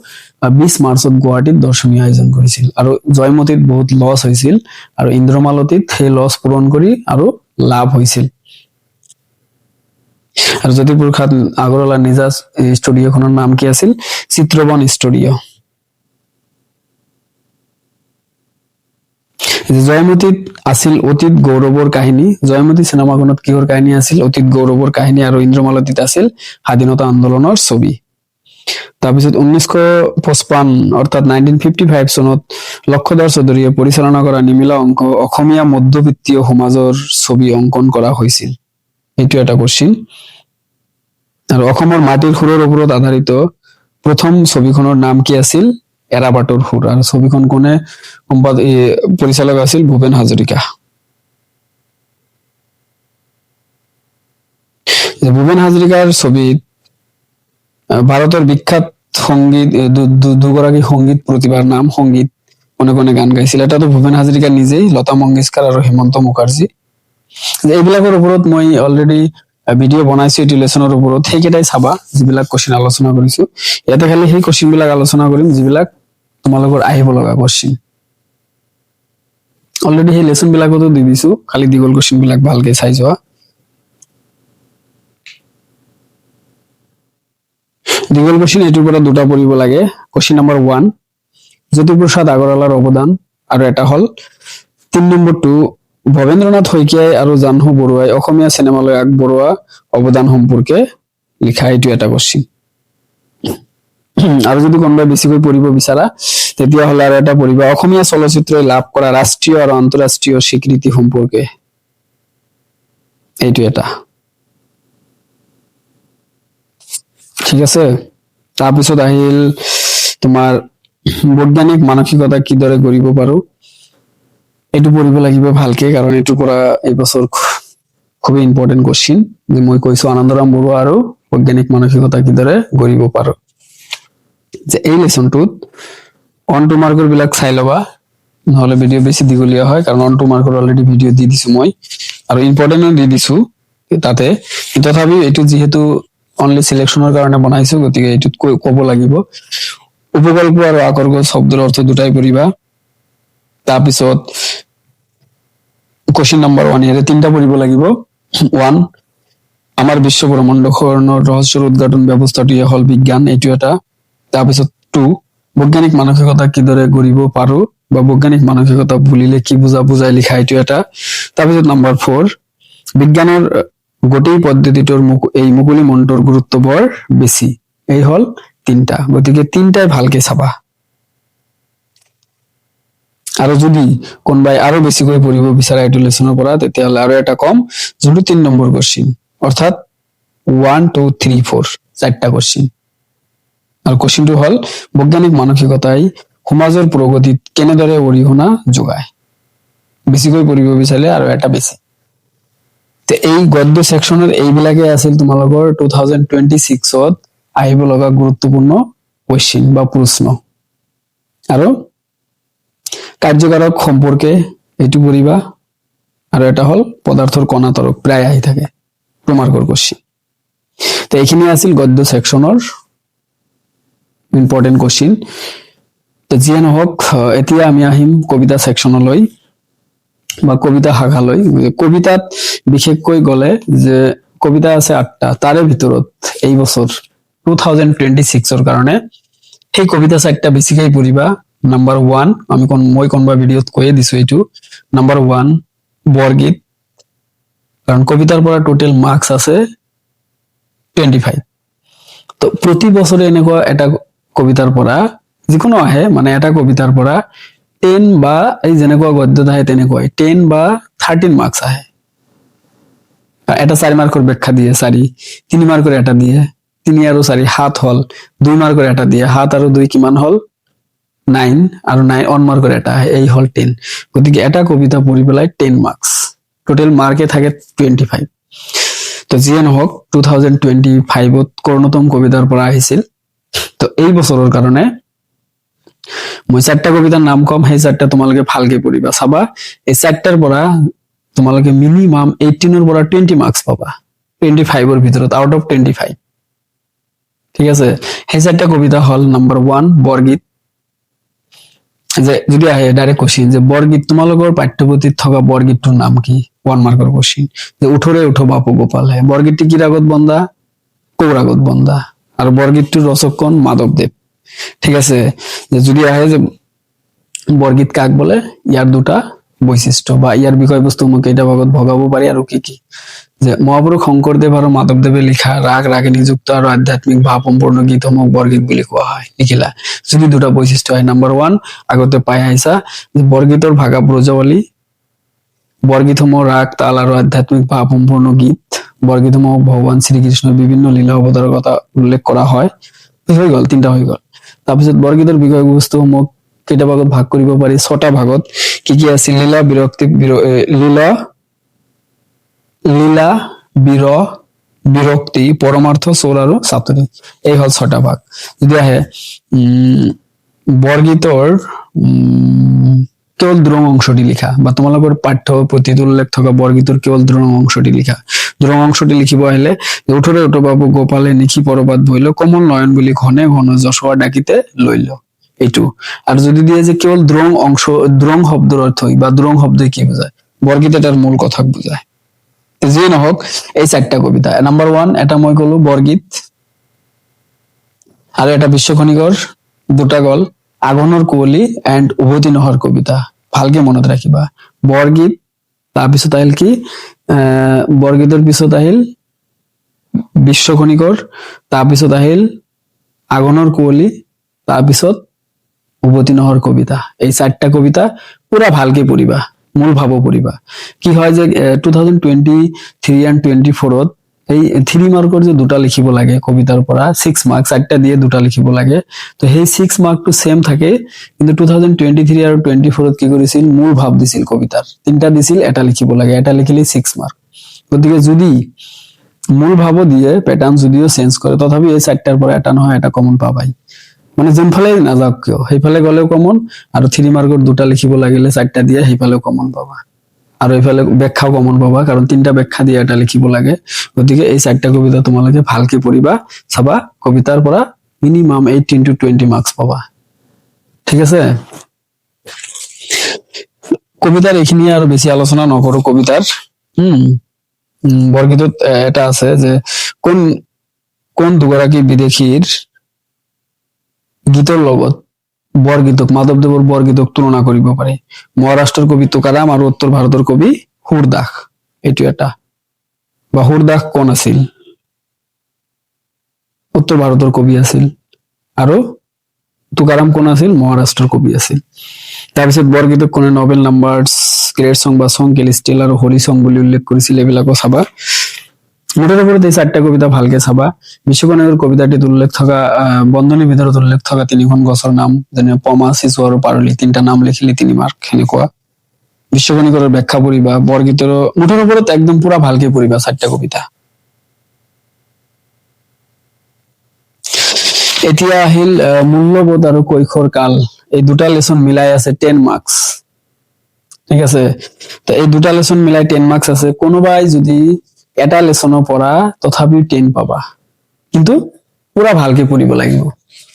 20 মাৰ্চত গুৱাহাটীত দৰ্শনী আয়োজন কৰিছিল আৰু জয়মতীত বহুত লছ হৈছিল আৰু ইন্দ্ৰমালতীত সেই লছ পূৰণ কৰি আৰু লাভ হৈছিল আৰু জ্যোতিপ্ৰসাদ আগৰৱালাৰ নিজা ষ্টুডিঅ'খনৰ নাম কি আছিল চিত্ৰবন ষ্টুডিঅ' জয়মতীত আছিল অতীত গৌৰৱৰ কাহিনী জয়মতী চিনেমাখনত কিহৰ কাহিনী আছিল অতীত গৌৰৱৰ কাহিনী আৰু ইন্দ্ৰমালতীত আছিল স্বাধীনতা আন্দোলনৰ ছবি তাৰপিছত 1955 অৰ্থাৎ 1955 চনত লক্ষধৰ চৌধুৰীয়ে পৰিচালনা কৰা নিমিলা অংক অসমীয়া মধ্যবিত্তীয় সমাজৰ ছবি অংকন কৰা হৈছিল এইটো এটা কোশ্চিন আৰু অসমৰ মাটিৰ সুৰৰ ওপৰত আধাৰিত প্ৰথম ছবিখনৰ নাম কি আছিল এৰাবাটৰ সুৰ আৰু ছবিখন কোনে পৰিচালক আছিল ভূপেন হাজৰিকা ভূপেন হাজৰিকাৰ ছবিত ভাৰতৰ বিখ্যাত সংগীত দুগৰাকী সংগীত প্ৰতিভাৰ নাম সংগীত কোনে কোনে গান গাইছিল এটাতো ভূপেন হাজৰিকা নিজেই লতা মংগেশকাৰ আৰু হেমন্ত মুখাৰ্জী এইবিলাকৰ ওপৰত মই অলৰেডি ভিডিঅ' বনাইছো এইটো লেসনৰ ওপৰত সেইকেইটাই চাবা যিবিলাক কোশ্চিন আলোচনা কৰিছো ইয়াতে খালি সেই কোশ্চিন বিলাক আলোচনা কৰিম যিবিলাক তোমালোকৰ আহিব লগা কোশ্চিন অলৰেডি সেই লেসন বিলাকতো দি দিছো খালি দীঘল কোশ্চিন বিলাক ভালকে চাই যোৱা দীঘল কোশ্চিন এইটোৰ পৰা দুটা পঢ়িব লাগে কোশ্চিন নম্বৰ 1 জ্যোতিপ্ৰসাদ আগৰৱালাৰ অৱদান আৰু এটা হল 3 নম্বৰটো ভৱেন্দ্ৰনাথ শইকীয়াই আৰু জাহ্নু বৰুৱাই অসমীয়া চিনেমালৈ আগবঢ়োৱা অৱদান সম্পৰ্কে লিখা এইটো এটা কোশ্চিন আৰু যদি কোনোবাই বেছিকৈ পঢ়িব বিচাৰা তেতিয়া হলে আৰু এটা পঢ়িবা অসমীয়া চলচ্চিত্ৰই লাভ কৰা ৰাষ্ট্ৰীয় আৰু আন্তঃৰাষ্ট্ৰীয় স্বীকৃতি সম্পৰ্কে এইটো এটা ঠিক আছে তাৰপিছত আহিল তোমাৰ বৈজ্ঞানিক মানসিকতা কিদৰে গঢ়িব পাৰো এইটো পঢ়িব লাগিব ভালকে কাৰণ এইটো পৰা এই বছৰ খুবই ইম্পৰ্টেন্ট কোশ্চিন যে মই কৈছো আনন্দৰাম বৰুৱা আৰু বৈজ্ঞানিক মানসিকতা কিদৰে গঢ়িব পাৰো যে এই লেসনটোত অন টু মাৰ্কৰ বিলাক চাই লবা নহলে ভিডিঅ' বেছি দীঘলীয়া হয় কাৰণ অন টু মাৰ্কৰ অলৰেডি ভিডিঅ' দি দিছো মই আৰু ইম্পৰ্টেন্টও দি দিছো তাতে তথাপিও এইটো যিহেতু অনলি সিলেকশনৰ কাৰণে বনাইছো গতিকে এইটোত ক'ব লাগিব উপকল্প আৰু আকৰ্ষক শব্দৰ অৰ্থ দুটাই পঢ়িবা তাৰপিছত কোশ্চিন নম্বৰ 1 ইয়াতে তিনটা পঢ়িব লাগিব 1 আমাৰ বিশ্ব ব্ৰহ্মাণ্ডখনৰ ৰহস্যৰ উদ্ঘাটন ব্যৱস্থাটোৱে হল বিজ্ঞান এইটো এটা তাৰপিছত 2 বৈজ্ঞানিক মানসিকতা কিদৰে গঢ়িব পাৰো বা বৈজ্ঞানিক মানসিকতা বুলিলে কি বুজাই লিখা এইটো এটা তাৰপিছত নম্বৰ 4 বিজ্ঞানৰ গোটেই পদ্ধতিটোৰ এই মুকলি মন্ত্ৰৰ গুৰুত্ব বৰ বেছি এই হল তিনটা গতিকে তিনটাই ভালকে চাবা আৰু যদি কোনবাই আৰু বেছিকৈ পঢ়িব বিচাৰে এইটো লেসনৰ পৰা তেতিয়াহলে আৰু এটা কম যোনটো 3 নম্বৰ কোশ্চিন অৰ্থাৎ 1 2 3 4 চাৰটা কোশ্চিন আৰু কোশ্চিনটো হল বৈজ্ঞানিক মানসিকতাই সমাজৰ প্ৰগতিত কেনেদৰে অৰিহণা যোগায় বেছিকৈ পঢ়িব বিচাৰিলে আৰু এটা বেছি তে এই গদ্য সেকশনৰ এইবিলাকে আছিল তোমালোকৰ 2026ত আহিব লগা গুৰুত্বপূৰ্ণ কোশ্চিন বা প্ৰশ্ন আৰু কাৰ্যকাৰক সম্পৰ্কে এইটো পঢ়িবা আৰু এটা হল পদাৰ্থৰ কণা তৰক প্ৰায় আহি থাকে প্ৰমাৰ্কৰ কোশ্চিন তো এইখিনি আছিল গদ্য সেকশনৰ ইম্পৰ্টেন্ট কোশ্চিন তো যিয়ে নহওক এতিয়া আমি আহিম কবিতা সেকশনলৈ বা কবিতা শাখালৈ কবিতাত বিশেষকৈ গলে যে কবিতা আছে 8টা তাৰে ভিতৰত এই বছৰ 2026ৰ কাৰণে সেই কবিতা 4টা বেছিকৈ পঢ়িবা নাম্বাৰ 1 মই কোনবা ভিডিঅত কৈয়ে দিছো এইটো নাম্বাৰ 1 বৰগীত কাৰণ কবিতাৰ পৰা টোটাল মাৰ্কস আছে 25 তো প্ৰতি বছৰে এনেকুৱা এটা কবিতাৰ পৰা যিকোনো আহে মানে এটা কবিতাৰ পৰা 10 বা এই যেনেকুৱা গদ্যত আহে তেনেকুৱা 10 বা 13 মাৰ্কস আহে এটা 4 মাৰ্কৰ ব্যাখ্যা দিয়ে 3 মাৰ্কৰ এটা দিয়ে 3 আৰু 4 7 হল 2 মাৰ্কৰ এটা দিয়ে 7 আৰু 2 কিমান হল 9 আৰু 9 1 মাৰ্কৰ এটা আহে এই হল 10 গতিকে এটা কবিতা পঢ়ি পেলাই 10 মার্কস টোটাল মার্কে থাকে 25 তো যিয়ে নহওক 2025ত কৰ্ণতম কবিতাৰ পৰা আহিছিল তো এই বছৰৰ কাৰণে মই 4টা কবিতাৰ নাম কম সেই 4টা তোমালোকে ভালকে পঢ়িবা চাবা এই 4টাৰ পৰা তোমালোকে মিনিমাম 18 ৰ পৰা 20 মাৰ্কস পাবা 25 ভিতৰত, আউট অফ 25। ঠিক আছে, সেই 4টা কবিতা হল নাম্বাৰ 1 বৰগীত। যে যদি আহে ডাইৰেক্ট কোশ্চিন যে বৰগীত, তোমালোকৰ পাঠ্যপুথিত থকা বৰগীতটোৰ নাম কি? 1 মাৰ্কৰ কোশ্চিন। যে উঠৰে উঠো বাপু গোপাল হে, বৰগীতটি কি ৰাগত বন্ধা? কৌৰাগত বন্ধা। আৰু বৰগীতটোৰ ৰচক কোন? মাধৱদেৱ। ঠিক আছে, যে যদি আহে যে বৰগীত কাক বোলে, ইয়াৰ দুটা বৈশিষ্ট্য বা ইয়াৰ বিষয়বস্তু মই কেইটা ভাগত ভগাব পাৰি আৰু কি কি। যে মহাপুৰুষ শংকৰদেৱ আৰু মাধৱদেৱে লিখা ৰাগ ৰাগিনী যুক্ত আৰু আধ্যাত্মিক ভাৱ সম্পূৰ্ণ গীতসমূহ বৰগীত বুলি কোৱা হয়। লিখিলা যদি দুটা বৈশিষ্ট্য হয়। নাম্বাৰ 1 আগতে পাই আহিছা যে বৰগীতৰ ভাগা ব্ৰজাৱলী, বৰগীতসমূহ ৰাগ তাল আৰু আধ্যাত্মিক ভাৱ সম্পূৰ্ণ গীত, বৰগীতসমূহ ভগৱান শ্ৰীকৃষ্ণৰ বিভিন্ন লীলা অৱতাৰৰ কথা উল্লেখ কৰা হয়। হৈ গল, 3টা হৈ গল। তাৰপিছত বৰগীতৰ বিষয়বস্তুসমূহ কেইটা ভাগত ভাগ কৰিব পাৰি? 6টা ভাগত। কি কি আছিল? লীলা বিৰক্তি লীলা বিৰক্তি, পৰমাৰ্থ, চোৰ আৰু চাতুৰী। এই হল 6টা ভাগ। যদি আহে বৰগীতৰ কেৱল দ্ৰোণ অংশটি লিখা, বা তোমালোকৰ পাঠ্যপুথিত উল্লেখ থকা বৰগীতৰ কেৱল দ্ৰোণ অংশটি লিখা। দ্ৰোণ অংশটি লিখিব আহিলে উঠৰে উঠ বাবু গোপালে নিশি পৰবাত বহিল, কমল নয়ন বুলি ঘনে ঘন যশোৱা ডাকিতে লইল। এইটো। আৰু যদি দিয়ে যে কেৱল দ্ৰোণ অংশ, দ্ৰোণ শব্দৰ অৰ্থ বা দ্ৰোণ শব্দই কি বুজায়? বৰগীত এটাৰ মূল কথাক বুজায়। যিয়ে নহওক এই 4টা কবিতা। নাম্বাৰ 1 এটা মই কলো বৰগীত, আৰু এটা বিশ্বখনিকৰ, 2টা গল আঘোণৰ কুঁৱলী এণ্ড উভতি নহৰ কবিতা। ভালকে মনত ৰাখিবা। বৰগীত, তাৰপিছত আহিল কি, বৰগীতৰ পিছত আহিল বিশ্বখনিকৰ, তাৰপিছত আহিল আঘোণৰ কুঁৱলী, তাৰপিছত উভতি নহৰ কবিতা। এই 4টা কবিতা পুৰা ভালকে পঢ়িবা, মূল ভাৱো পঢ়িবা। কি হয় যে 2023 and 24ত এই 3 মাৰ্কৰ যে 2টা লিখিব লাগে কবিতাৰ পৰা, 6 মাৰ্ক, 4টা দিয়ে 2টা লিখিব লাগে। তো সেই 6 মাৰ্কটো সেম থাকে, কিন্তু 2023 আৰু 24ত কি কৰিছিল? মূল ভাৱ দিছিল কবিতাৰ। 3টা দিছিল, এটা লিখিব লাগে, এটা লিখিলে 6 মাৰ্ক। গতিকে যদি মূল ভাৱো দিয়ে, প্যাটাৰ্ন যদিও চেঞ্জ কৰে, তথাপি এই 4টাৰ পৰা এটা নহয় এটা কমন পাবাই। মানে যোনফালে নাযাওক কিয় সেইফালে গলেও কমন, আৰু 3 মাৰ্কৰ 2টা লিখিব লাগিলে 4টা দিয়ে সেইফালেও কমন পাবা। আৰু এইফালে ব্যাখ্যাও কমন পাবা, কাৰণ 3টা ব্যাখ্যা দিয়ে এটা লিখিব লাগে। গতিকে এই 4টা কবিতা তোমালোকে ভালকে পঢ়িবা, চাবা কবিতাৰ পৰা মিনিমাম 18 to 20 মাৰ্কস পাবা। ঠিক আছে, কবিতাৰ এইখিনি আৰু বেছি আলোচনা নকৰো কবিতাৰ। বৰগীতত এটা আছে যে কোন কোন দুগৰাকী বিদেশীৰ গীতৰ লগত বৰগীতক, মাধৱদেৱৰ বৰগীতক তুলনা কৰিব পাৰি? মহাৰাষ্ট্ৰৰ কবি তুকাৰাম আৰু উত্তৰ ভাৰতৰ কবি সুৰদাস। এইটো এটা। বা সুৰদাস কোন আছিল? উত্তৰ ভাৰতৰ কবি আছিল। আৰু তুকাৰাম কোন আছিল? মহাৰাষ্ট্ৰৰ কবি আছিল। তাৰপিছত বৰগীতক কোনে নবেল নাম্বাৰছ, গ্ৰেট সং বা সং কেলিষ্টেল আৰু হলি সং বুলি উল্লেখ কৰিছিল? এইবিলাকো চাবা। মোটেৰ উপৰে এই 4টা কবিতা ভালকে চাবা। বিশ্বকৰ্ণাৰ কবিতাটিত উল্লেখ থকা বন্ধনীৰ ভিতৰত উল্লেখ থকা 3খন গছৰ নাম, যেনে পমা, চিচু আৰু পাৰলি, 3টা নাম লিখিলে 3 মাৰ্ক। সেনেকুৱা বিশ্বকৰ্ণিকৰ ব্যাখ্যা পঢ়িবা। বৰগীতৰ মোটেৰ ওপৰত একদম পুৰা ভালকে পঢ়িবা 4টা কবিতা। এতিয়া আহিল মূল্যবোধ আৰু কৈশোৰ কাল। এই 2টা লেসন মিলাই আছে 10 মাৰ্কস। ঠিক আছে, তো এই 2টা লেসন মিলাই 10 মাৰ্কস আছে। কোনোবাই যদি এটা লেসনৰ পৰা তথাপিও 10 পাবা, কিন্তু পুৰা ভালকে পঢ়িব লাগিব।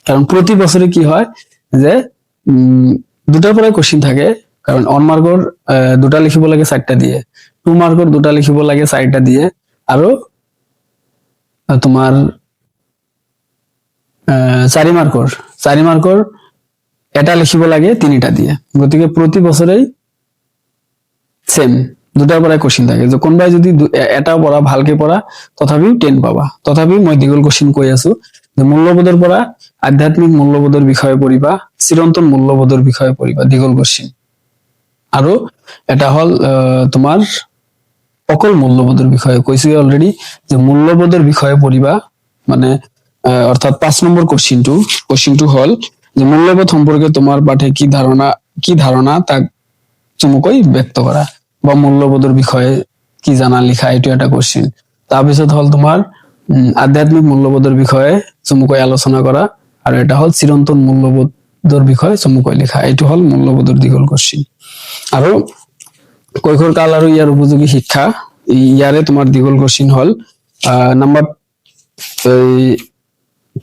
কাৰণ প্ৰতি বছৰে কি হয় যে 2টাৰ পৰাই কোশ্চিন থাকে। কাৰণ 1 মাৰ্কৰ 2টা লিখিব লাগে 4টা দিয়ে, 2 মাৰ্কৰ 2টা লিখিব লাগে 4টা দিয়ে, আৰু তোমাৰ 4 মাৰ্কৰ এটা লিখিব লাগে 3টা দিয়ে। গতিকে প্ৰতি বছৰেই সেম 2টাৰ পৰাই কোশ্চিন থাকে। যে কোনবাই যদি এটা পড়া ভালকে পড়া তথাপিও 10 পাবা। তথাপিও মই দীঘল কোশ্চিন কৈ আছো যে মূল্যবোধৰ পৰা আধ্যাত্মিক মূল্যবোধৰ বিষয়ে পঢ়িবা, চিৰন্তন মূল্যবোধৰ বিষয়ে পঢ়িবা, দীঘল কোশ্চিন। আৰু এটা হল তোমাৰ অকল মূল্যবোধৰ বিষয়ে কৈছো অলৰেডি, যে মূল্যবোধৰ বিষয়ে পঢ়িবা। মানে অৰ্থাৎ 5 নম্বৰ কোশ্চিনটো হল যে মূল্যবোধ সম্পৰ্কে তোমাৰ পাঠে কি ধাৰণা তাক চমুকৈ ব্যক্ত কৰা, বা মূল্যবোধৰ বিষয়ে কি জানা লিখা। এইটো এটা কোশ্চিন। তাৰপিছত হল তোমাৰ আধ্যাত্মিক মূল্যবোধৰ বিষয়ে চমুকৈ আলোচনা কৰা, আৰু এটা হল চিৰন্তন মূল্যবোধৰ বিষয়ে চমুকৈ লিখা। এইটো হল মূল্যবোধৰ দীঘল কোশ্চিন। আৰু কৈশোৰ কাল আৰু ইয়াৰ উপযোগী শিক্ষা, ইয়াৰে তোমাৰ দীঘল কোশ্চিন হল নাম্বাৰ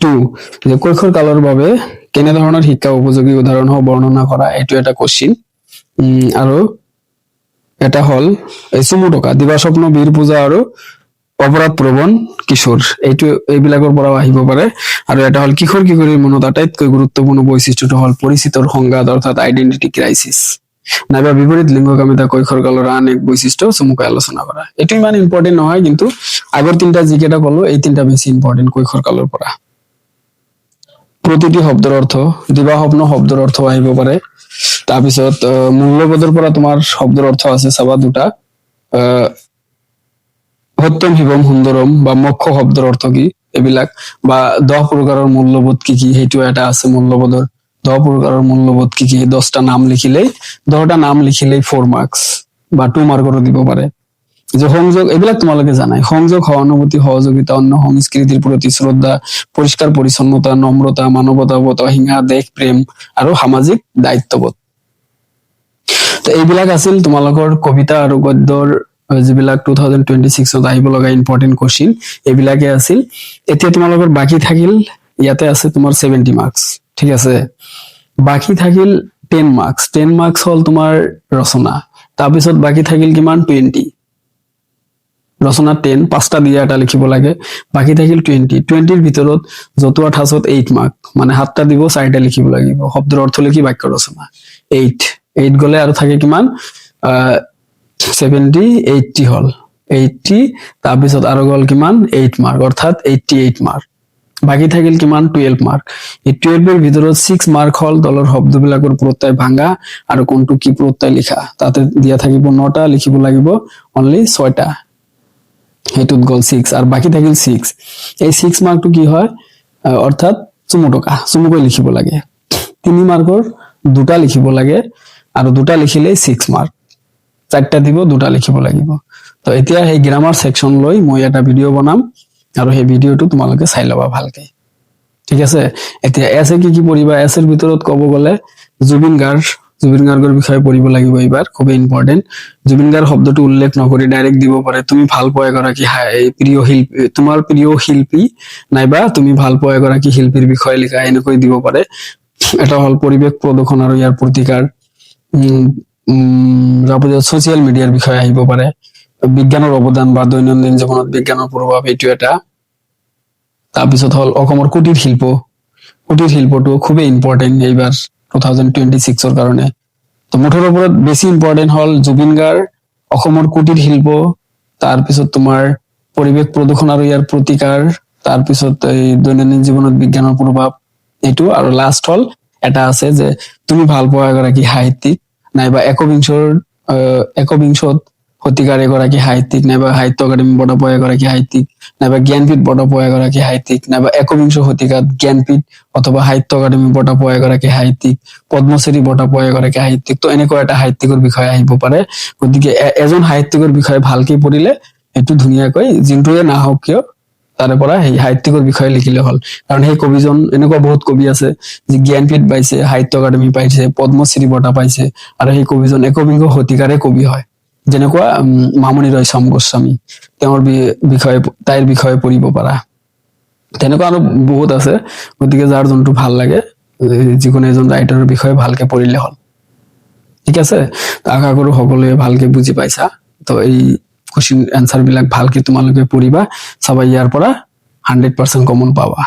2 যে কৈশোৰ কালৰ বাবে কেনে ধৰণৰ শিক্ষা উপযোগী উদাহৰণ বৰ্ণনা কৰা, এইটো এটা কোশ্চিন। আৰু এটা হল এই চুমু টকা, দিবাস্বপ্ন, বীৰ পূজা আৰু অপৰাধ প্ৰৱণ কিশোৰ, এইবিলাকৰ পৰাও আহিব পাৰে। আৰু এটা হল কিশোৰ কিশোৰীৰ মনত আটাইতকৈ গুৰুত্বপূৰ্ণ বৈশিষ্ট্যটো হল পৰিচিতৰ সংঘাত অৰ্থাৎ আইডেন্টিটি ক্ৰাইচিছ, নাইবা বিপৰীত লিংগকামিতা কৈশোৰ কালৰ আন এক বৈশিষ্ট্য চমুকৈ আলোচনা কৰা। এইটো ইমান ইম্পৰ্টেন্ট নহয়, কিন্তু আগৰ তিনিটা যিকেইটা কলো এই তিনিটা বেছি ইম্পৰ্টেন্ট কৈশোৰ কালৰ পৰা। প্ৰতিটি শব্দৰ অৰ্থ, দিবাস্বপ্ন শব্দৰ অৰ্থ আহিব পাৰে। তাৰপিছত মূল্যবোধৰ পৰা তোমাৰ শব্দৰ অৰ্থ আছে চাবা দুটা, সত্যম শিৱম সুন্দৰম বা মোক্ষ শব্দৰ অৰ্থ কি, এইবিলাক বা 10 প্ৰকাৰৰ মূল্যবোধ কি কি, সেইটো এটা আছে মূল্যবোধৰ 10 প্ৰকাৰৰ মূল্যবোধ কি কি, 10টা নাম লিখিলেই 4 মাৰ্কস বা 2 মাৰ্কৰো দিব পাৰে। যে সংযোগ, এইবিলাক তোমালোকে জানাই, সংযোগ, সহানুভূতি, সহযোগিতা, অন্য সংস্কৃতিৰ প্ৰতি শ্ৰদ্ধা, পৰিষ্কাৰ পৰিচ্ছন্নতা, নম্ৰতা, মানৱতাবোধ, অহিংসা, দেশ প্ৰেম আৰু সামাজিক দায়িত্ববোধ। তো এইবিলাক আছিল তোমালোকৰ কবিতা আৰু গদ্যৰ যিবিলাক 2026ত আহিব লগা ইম্পৰ্টেন্ট কোশ্চিন, এইবিলাকে আছিল। এতিয়া তোমালোকৰ বাকী থাকিল, ইয়াতে আছে তোমাৰ 70 মাৰ্কস, ঠিক আছে। বাকী থাকিল 10 মাৰ্কস, 10 মাৰ্কস হল তোমাৰ ৰচনা, তাৰপিছত বাকী থাকিল কিমান 20, ৰচনা 10, 5টা দিয়া এটা লিখিব লাগে, বাকী থাকিল 20ৰ ভিতৰত জতুৱা ঠাঁচত 8 মাৰ্ক, মানে 7টা দিব 4টা লিখিব লাগিব, শব্দৰ অৰ্থ লিখি বাক্য ৰচনা 8 গলে আৰু থাকে কিমান 70, 80 হল 80, তাৰপিছত আৰু গল কিমান 8 মাৰ্ক, অৰ্থাৎ 88 মাৰ্ক। বাকী থাকিল কিমান 12 মাৰ্ক, এই 12ৰ ভিতৰত 6 মাৰ্ক হল দলৰ শব্দবিলাকৰ প্ৰত্যয় ভাঙা আৰু কোনটো কি প্ৰত্যয় লিখা, তাতে দিয়া থাকিব 9টা, লিখিব লাগিব অনলি 6টা, সেইটোত গল 6, আৰু বাকী থাকিল 6। এই 6 মাৰ্কটো কি হয়, অৰ্থাৎ চুমু টকা, চুমুকৈ লিখিব লাগে। 3 মাৰ্কৰ 2টা লিখিব লাগে, আৰু 2টা লিখিলেই 6 মাৰ্ক, 4টা দিব 2টা লিখিব লাগিব। তো এতিয়া সেই গ্ৰামাৰ সেকশন লৈ মই এটা ভিডিঅ' বনাম, আৰু সেই ভিডিঅ'টো তোমালোকে চাই ল'বা ভালকে, ঠিক আছে। এতিয়া এছে কি কি পঢ়িবা, এছৰ ভিতৰত ক'ব গ'লে জুবিন গাৰ্গৰ বিষয়ে পঢ়িব লাগিব এইবাৰ, খুবেই ইম্পৰ্টেন্ট। জুবিন গাৰ্গ শব্দটো উল্লেখ নকৰি ডাইৰেক্ট দিব পাৰে তুমি ভাল পোৱা এগৰাকী প্ৰিয় শিল্পী, তোমাৰ প্ৰিয় শিল্পী নাইবা তুমি ভাল পোৱা এগৰাকী শিল্পীৰ বিষয়ে লিখা, এনেকৈ দিব পাৰে। এটা হল পৰিৱেশ প্ৰদূষণ আৰু ইয়াৰ প্ৰতিকাৰ, তাৰপিছত ছচিয়েল মিডিয়াৰ বিষয়ে আহিব পাৰে, বিজ্ঞানৰ অৱদান বা দৈনন্দিন জীৱনত বিজ্ঞানৰ প্ৰভাৱ, এইটো এটা। তাৰপিছত হল অসমৰ কুটিৰ শিল্পটো খুবেই ইম্পৰ্টেন্ট এইবাৰ 2026ৰ কাৰণে। তো মুঠৰ ওপৰত বেছি ইম্পৰ্টেন্ট হল জুবিন গাৰ্গ, অসমৰ কুটিৰ শিল্প, তাৰপিছত তোমাৰ পৰিৱেশ প্ৰদূষণ আৰু ইয়াৰ প্ৰতিকাৰ, তাৰপিছত এই দৈনন্দিন জীৱনত বিজ্ঞানৰ প্ৰভাৱ, এইটো। আৰু লাষ্ট হল এটা আছে যে তুমি ভাল পোৱা এগৰাকী সাহিত্যিক নাইবা একবিংশত শতিকাৰ এগৰাকী সাহিত্যিক, নাইবা সাহিত্য একাডেমী বঁটা পোৱা এগৰাকী সাহিত্যিক, নাইবা জ্ঞানপীঠ বঁটা পোৱা এগৰাকী সাহিত্যিক, নাইবা একবিংশ শতিকাত জ্ঞানপীঠ অথবা সাহিত্য একাডেমী বঁটা পোৱা এগৰাকী সাহিত্যিক, পদ্মশ্ৰী বঁটা পোৱা এগৰাকী সাহিত্যিক। তো এনেকুৱা এটা সাহিত্যিকৰ বিষয়ে আহিব পাৰে। গতিকে এজন সাহিত্যিকৰ বিষয়ে ভালকে পঢ়িলে এইটো ধুনীয়াকৈ যোনটোৱে নাহক কিয় তাৰে পৰা সেই সাহিত্যিকৰ বিষয়ে লিখিলে হল। কাৰণ সেই কবিজন, এনেকুৱা বহুত কবি আছে যি জ্ঞানপীঠ পাইছে, সাহিত্য একাডেমী পাইছে, পদ্মশ্ৰী বঁটা পাইছে, আৰু সেই কবিজন একবিংশ শতিকাৰে কবি হয়। যেনেকুৱা মামণি ৰয়ছম গোস্বামী, তাইৰ বিষয়ে পঢ়িব পাৰা। তেনেকুৱা আৰু বহুত আছে। গতিকে যাৰ যোনটো ভাল লাগে, যিকোনো এজন ৰাইটাৰৰ বিষয়ে ভালকে পঢ়িলে হল, ঠিক আছে। আশা কৰো সকলোৱে ভালকে বুজি পাইছা। তো এই কোশ্চিন এনসাৰ বিলাক ভালকে তোমালোকে পঢ়িবা, চাবা ইয়াৰ পৰা 100% কমন পাবা।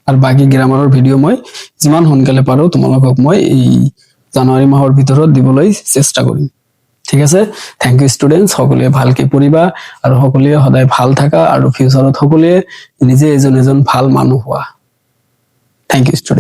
আৰু বাকি গ্ৰামাৰৰ ভিডিঅ' মই যিমান সোনকালে পাৰো তোমালোকক মই এই জানুৱাৰী মাহৰ ভিতৰত দিবলৈ চেষ্টা কৰিম, ঠিক আছে। থেংক ইউ ষ্টুডেন্টস, সকলোৱে ভালকে পঢ়িবা আৰু সকলোৱে সদায় ভাল থাকা আৰু ফিউচাৰত সকলোৱে নিজে এজন ভাল মানুহ হোৱা। Thank you student.